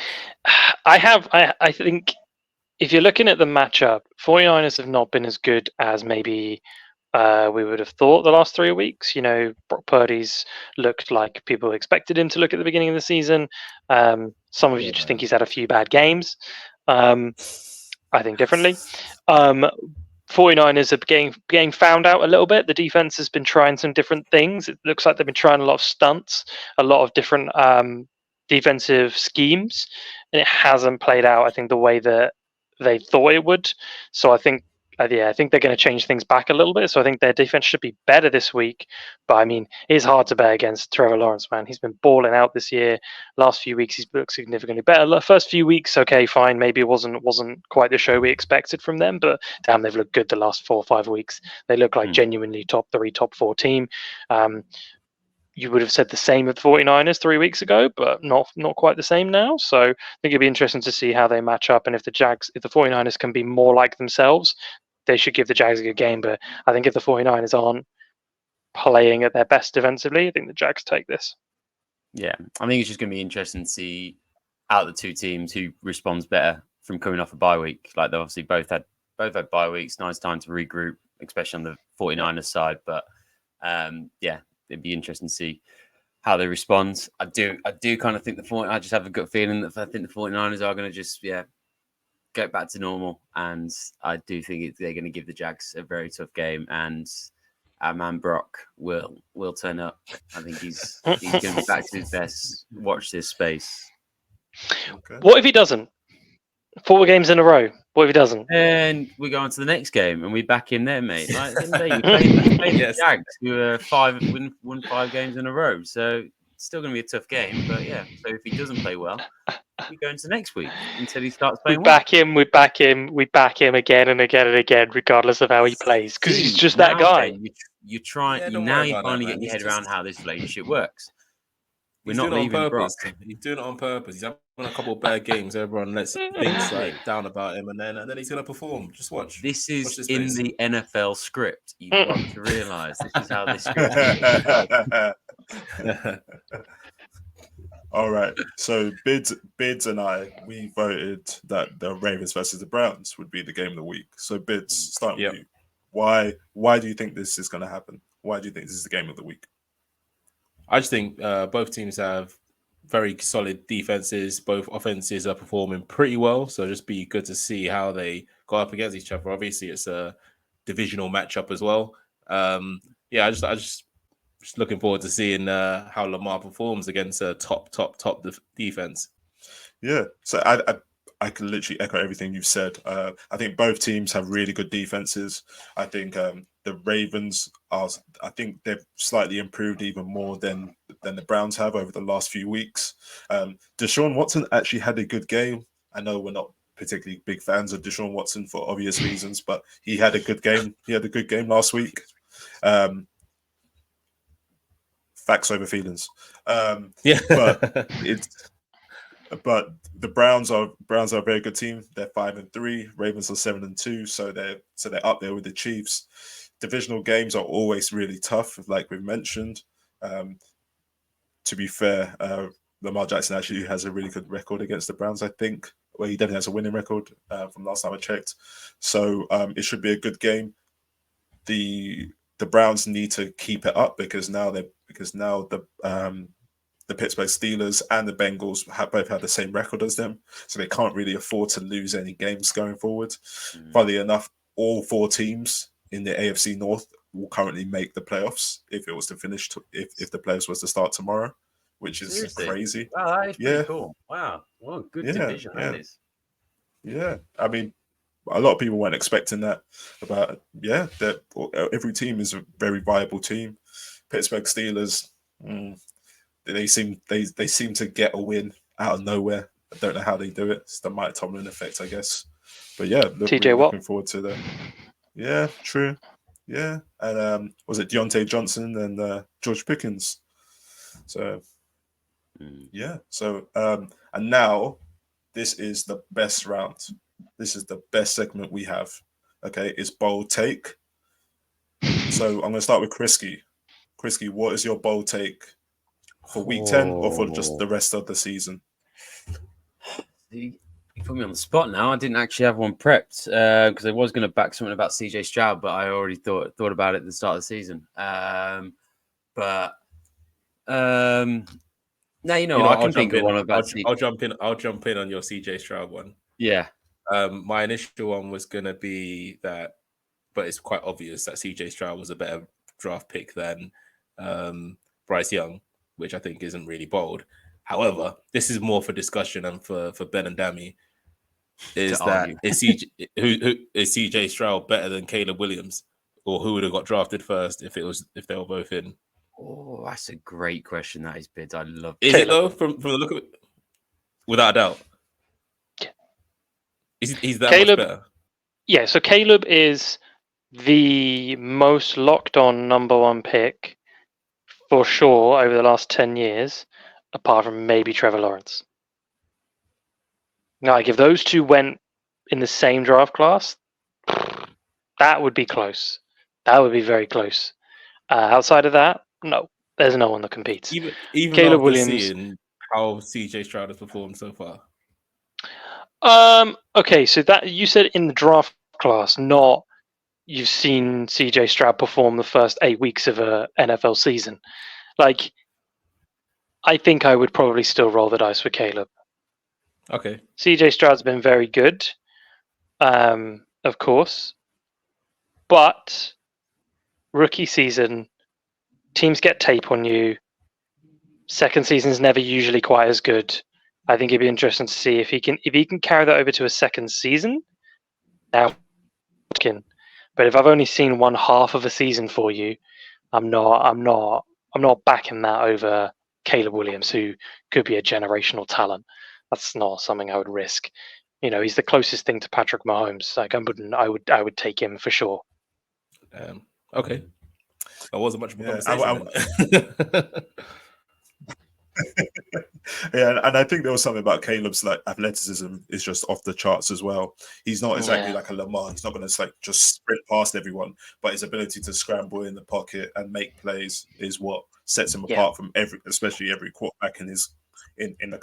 I think if you're looking at the matchup, 49ers have not been as good as maybe we would have thought the last 3 weeks. Brock Purdy's looked like people expected him to look at the beginning of the season. Some of you just think he's had a few bad games. I think differently. 49ers are getting found out a little bit. The defense has been trying some different things. It looks like they've been trying a lot of stunts, a lot of different defensive schemes, and it hasn't played out, I think, the way that they thought it would. So I think they're going to change things back a little bit. So I think their defense should be better this week. But I mean, it's hard to bet against Trevor Lawrence, man. He's been balling out this year. Last few weeks, he's looked significantly better. The first few weeks, okay, fine. Maybe it wasn't quite the show we expected from them. But damn, they've looked good the last 4 or 5 weeks. They look like genuinely top 3, top 4 team. You would have said the same of the 49ers 3 weeks ago, but not quite the same now. So I think it'd be interesting to see how they match up. And if the 49ers can be more like themselves, they should give the Jags a good game. But I think if the 49ers aren't playing at their best defensively, I think the Jags take this. Yeah, I think it's just going to be interesting to see out of the 2 teams who responds better from coming off a bye week. Like they obviously both had bye weeks, nice time to regroup, especially on the 49ers side. But yeah, it'd be interesting to see how they respond. I do kind of think I just have a gut feeling that I think the 49ers are going to just get back to normal, and I do think they're going to give the Jags a very tough game, and our man Brock will turn up. I think he's going to be back to his best. Watch this space. Okay. What if he doesn't? 4 games in a row. What if he doesn't? And we go on to the next game, and we back in there, mate. Like the day, you played the Jags, who won 5 games in a row. So it's still going to be a tough game, but yeah. So if he doesn't play well, we go into next week until he starts playing. We back him again and again and again, regardless of how he plays, because he's just that guy. You're finally getting your head around how this relationship works. We're not leaving Brock. He's doing it on purpose. He's having a couple of bad games. Everyone lets things down about him, and then he's going to perform. Just watch. This is in the NFL script. You've got to realise this is how this script is. All right. So Bids and I, we voted that the Ravens versus the Browns would be the game of the week. So Bids, start with you. Why do you think this is going to happen? Why do you think this is the game of the week? I just think both teams have very solid defenses. Both offenses are performing pretty well. So just be good to see how they go up against each other. Obviously, it's a divisional matchup as well. I just looking forward to seeing how Lamar performs against a top defense. Yeah. So I can literally echo everything you've said. I think both teams have really good defenses. I think the Ravens I think they've slightly improved even more than the Browns have over the last few weeks. Deshaun Watson actually had a good game. I know we're not particularly big fans of Deshaun Watson for obvious reasons, but he had a good game. He had a good game last week. Facts over feelings. But the Browns are a very good team. They're 5-3. Ravens are 7-2. So they're up there with the Chiefs. Divisional games are always really tough, like we've mentioned. To be fair, Lamar Jackson actually has a really good record against the Browns, I think. Well, he definitely has a winning record from last time I checked. So it should be a good game. The Browns need to keep it up because now the Pittsburgh Steelers and the Bengals both have the same record as them, so they can't really afford to lose any games going forward. Funnily enough, all 4 teams in the AFC North will currently make the playoffs if it was to finish if the playoffs was to start tomorrow, which is Seriously? crazy. Wow, that is pretty cool. Wow, what a good division that is. Yeah, I mean, a lot of people weren't expecting that. But yeah, every team is a very viable team. Pittsburgh Steelers. They seem to get a win out of nowhere. I don't know how they do it. It's the Mike Tomlin effect, I guess. But yeah, looking forward to that. Yeah, true. Yeah, and was it Deontay Johnson and George Pickens? So yeah. So and now this is the best round. This is the best segment we have. Okay, it's bold take. So I'm going to start with Kriski. Kriski, what is your bold take for week 10 or for just the rest of the season? You put me on the spot now. I didn't actually have one prepped because I was going to back something about CJ Stroud, but I already thought about it at the start of the season. No, I can think of one about. I'll jump in. I'll jump in on your CJ Stroud one. Yeah. My initial one was going to be that, but it's quite obvious that CJ Stroud was a better draft pick than Bryce Young, which I think isn't really bold. However, this is more for discussion and for Ben and Dami. Is CJ Stroud better than Caleb Williams, or who would have got drafted first if they were both in? Oh, that's a great question. That is, Bids. I love. Is it though? From the look of it, without a doubt. Yeah. He's that Caleb, much better. Yeah. So Caleb is the most locked on number one pick for sure over the last 10 years, apart from maybe Trevor Lawrence. Now, like if those two went in the same draft class, that would be close. That would be very close. Outside of that, no, there's no one that competes. Even Caleb after Williams. seeing how CJ Stroud has performed so far. Okay, so that you said in the draft class, not you've seen CJ Stroud perform the first 8 weeks of a NFL season. Like, I think I would probably still roll the dice for Caleb. Okay. CJ Stroud's been very good, of course, but rookie season, teams get tape on you. Second season's never usually quite as good. I think it'd be interesting to see if he can carry that over to a second season. Now, but if I've only seen one half of a season for you, I'm not backing that over Caleb Williams, who could be a generational talent. That's not something I would risk. He's the closest thing to Patrick Mahomes. Like I would take him for sure. Okay. That wasn't much of a conversation. Yeah, and I think there was something about Caleb's athleticism is just off the charts as well. He's not exactly like a Lamar. He's not going to just sprint past everyone, but his ability to scramble in the pocket and make plays is what sets him apart from especially every quarterback in the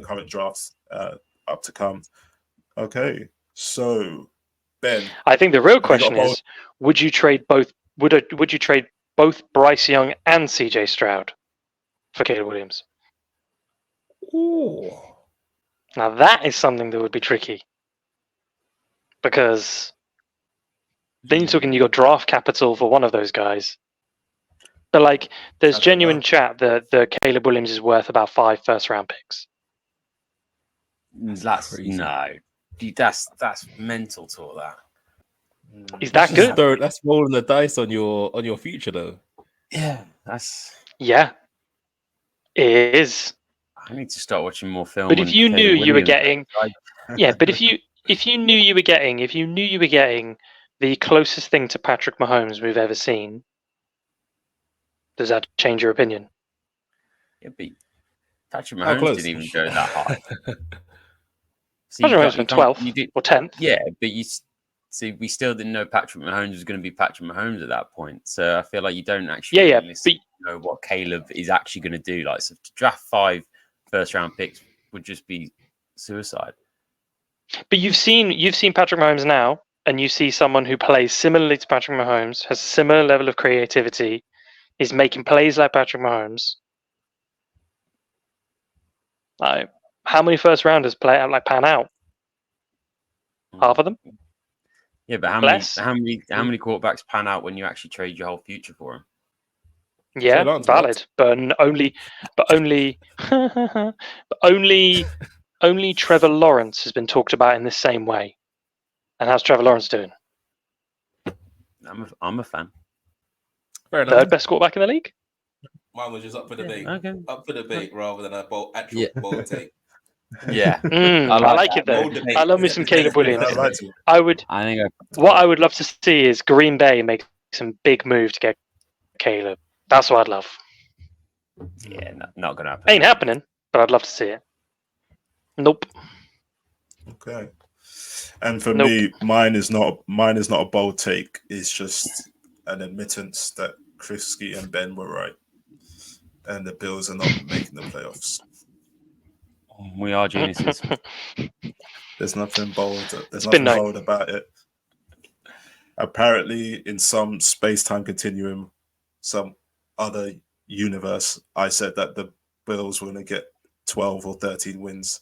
current drafts up to come. Okay, so Ben, I think the real question is: would you trade both? Would you trade both Bryce Young and CJ Stroud for Caleb Williams? Ooh. Now that is something that would be tricky, because then you're talking you got draft capital for one of those guys. But there's genuine chat that the Caleb Williams is worth about 5 first-round picks. That's mental talk. That is that good? That's rolling the dice on your future, though. Yeah, it is. I need to start watching more film. But if you knew you were getting, but if you knew you were getting the closest thing to Patrick Mahomes we've ever seen, does that change your opinion? Yeah, but Patrick Mahomes didn't even go that high. Patrick Mahomes went 12th or 10th. Yeah, but we still didn't know Patrick Mahomes was going to be Patrick Mahomes at that point. So I feel like you don't actually know what Caleb is actually going to do. So to draft 5 first-round picks would just be suicide. But you've seen Patrick Mahomes now, and you see someone who plays similarly to Patrick Mahomes, has a similar level of creativity, is making plays like Patrick Mahomes. How many first-rounders pan out? Half of them. Yeah, but how many quarterbacks pan out when you actually trade your whole future for him? Yeah, valid, but only Trevor Lawrence has been talked about in the same way. And how's Trevor Lawrence doing? I'm a fan. Fair enough. Third best quarterback in the league. Mine was just up for debate. Okay. Up for debate rather than a bold take. Yeah, I like it though. I love me some Caleb Williams. What I would love to see is Green Bay make some big move to get Caleb. That's what I'd love. Yeah, not gonna happen. Ain't happening, but I'd love to see it. Nope. Okay. And for Nope. me, mine is not a bold take. It's just an admittance that Kriski and Ben were right, and the Bills are not making the playoffs. We are geniuses. There's nothing bold. There's It's nothing been bold about it. Apparently, in some space-time continuum, some other universe, I said that the Bills were going to get 12 or 13 wins.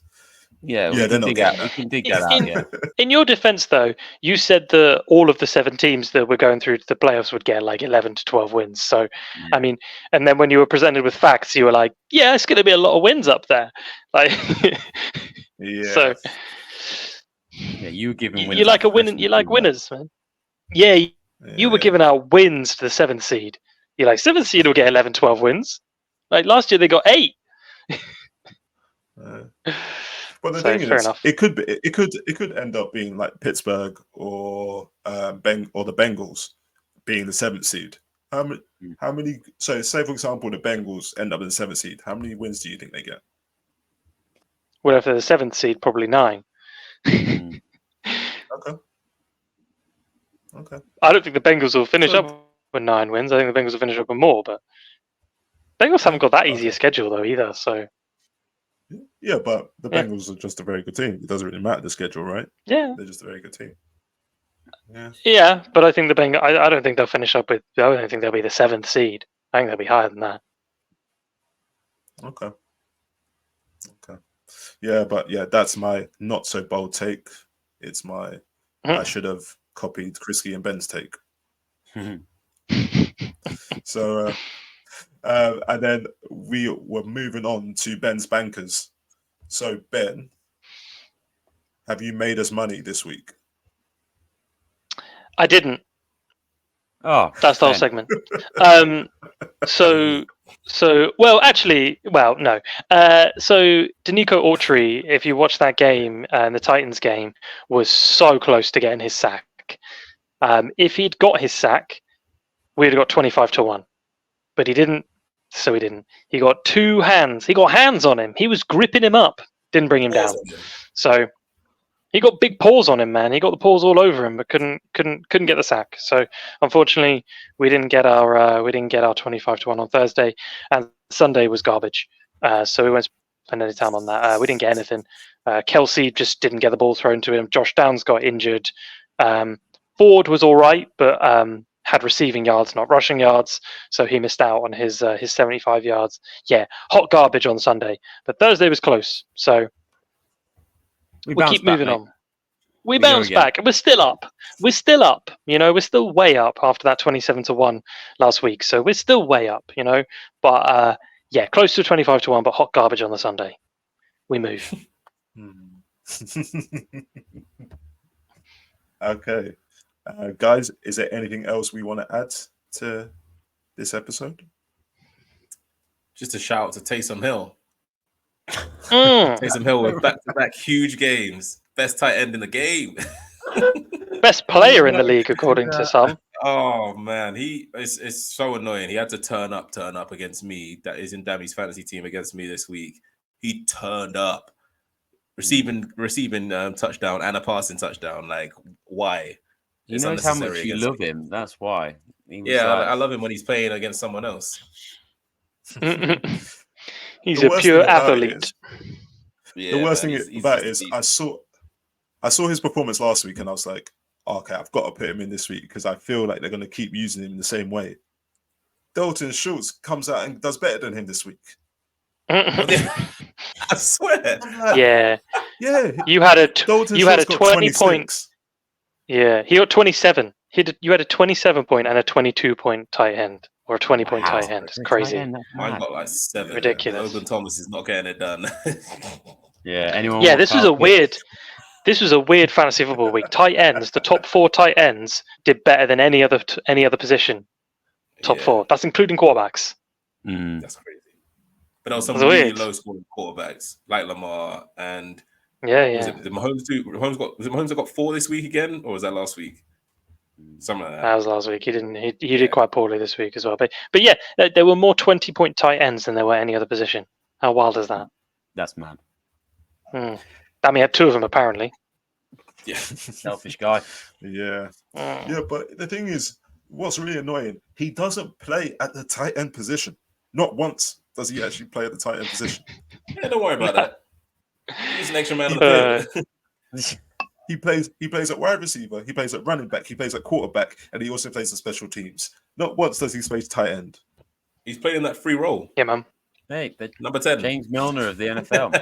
Yeah, Yeah, they're not getting we that. can dig that out. Yeah, In your defense, though, you said that all of the 7 teams that were going through the playoffs would get like 11 to 12 wins. So, I mean, and then when you were presented with facts, you were like, "Yeah, it's going to be a lot of wins up there." Like, Yeah. so yeah, you were giving you winners. like a win. You like winners, man. Yeah, you were giving out wins to the 7th seed. You're like 7th seed will get 11, 12 wins. Like last year, they got 8. But the So, thing fair is, enough. it could end up being like Pittsburgh or the Bengals being the 7th seed. How many? So, say for example, the Bengals end up in the 7th seed. How many wins do you think they get? Well, if they're the 7th seed, probably 9. Mm. Okay. I don't think the Bengals will finish up with 9 wins. I think the Bengals will finish up with more, but Bengals haven't got that easy a schedule though either. So Yeah, but the Bengals are just a very good team. It doesn't really matter the schedule, right? yeah, They're just a very good team. yeah. But I think the Bengals. I don't think they'll finish up with. I don't think they'll be the 7th seed. I think they'll be higher than that. Okay. Yeah, but that's my not so bold take. It's my I should have copied Kriski and Ben's take. So, and then we were moving on to Ben's bankers. So, Ben, have you made us money this week? I didn't. Oh, That's the whole segment. No. So Danico Autry, if you watch that game, the Titans game, was so close to getting his sack. If he'd got his sack, we'd have got 25-1, but he didn't. So he didn't. He got 2 hands. He got hands on him. He was gripping him up. Didn't bring him down. So he got big paws on him, man. He got the paws all over him, but couldn't get the sack. So unfortunately, we didn't get our 25-1 on Thursday, and Sunday was garbage. So we won't spend any time on that. We didn't get anything. Kelsey just didn't get the ball thrown to him. Josh Downs got injured. Ford was all right, but had receiving yards, not rushing yards, so he missed out on his 75 yards. Yeah, hot garbage on Sunday, but Thursday was close. So. We'll keep moving on. We bounce back. We're still up. We're still up. We're still way up after that 27-1 last week. So we're still way up. But close to 25-1, but hot garbage on the Sunday. We move. Okay, guys, is there anything else we want to add to this Just a shout out to Taysom Hill. Taysom Hill with back-to-back huge games. Best tight end in the game. Best player in the league, according to some. Oh man, it's so annoying. He had to turn up against me. That is in Dami's fantasy team against me this week. He turned up, receiving touchdown and a passing touchdown. Like, why? He knows how much you love him. That's why. I love him when he's playing against someone else. He's a pure athlete. The worst thing about it is I saw his performance last week and I was like, okay, I've got to put him in this week because I feel like they're going to keep using him the same way. Dalton Schultz comes out and does better than him this week. I swear. Yeah. You had a 20 point. Yeah, he got 27. You had a 27 point and a 22 point tight end. Or a 20-point tight end. It's crazy. Mine got like 7. Ridiculous. Logan Thomas is not getting it done. This was a weird fantasy football week. Tight ends, the top 4 tight ends did better than any other position. Top 4. That's including quarterbacks. That's crazy. But there was some really low scoring quarterbacks like Lamar and was it the Mahomes too? Mahomes got 4 this week again, or was that last week? Something like that. That was last week. He didn't. He did quite poorly this week as well. But yeah, there were more 20-point tight ends than there were any other position. How wild is that? That's mad. Dami had 2 of them apparently. Yeah. Selfish guy. Yeah. Yeah, but the thing is, what's really annoying, he doesn't play at the tight end position. Not once does he actually play at the tight end position. Yeah, don't worry about that. He's an extra man on the field. He plays at wide receiver, he plays at running back, he plays at quarterback, and he also plays at special teams. Not once does he play tight end. He's playing that free role. Yeah, man. Mate, but Number 10. James Milner of the NFL.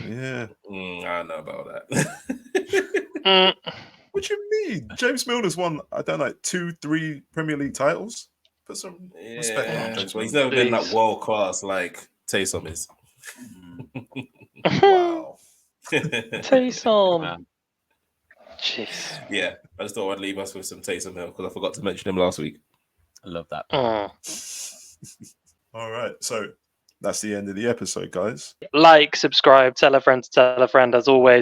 Yeah. I don't know about that. What do you mean? James Milner's won, I don't know, 2-3 Premier League titles. Put some respect on James But he's Milner. never been that world class like Taysom is. Wow. Taysom. Jeez. Yeah, I just thought I'd leave us with some Taysom Hill because I forgot to mention him last week. I love that. All right, so that's the end of the episode, guys. Like, subscribe, tell a friend as always.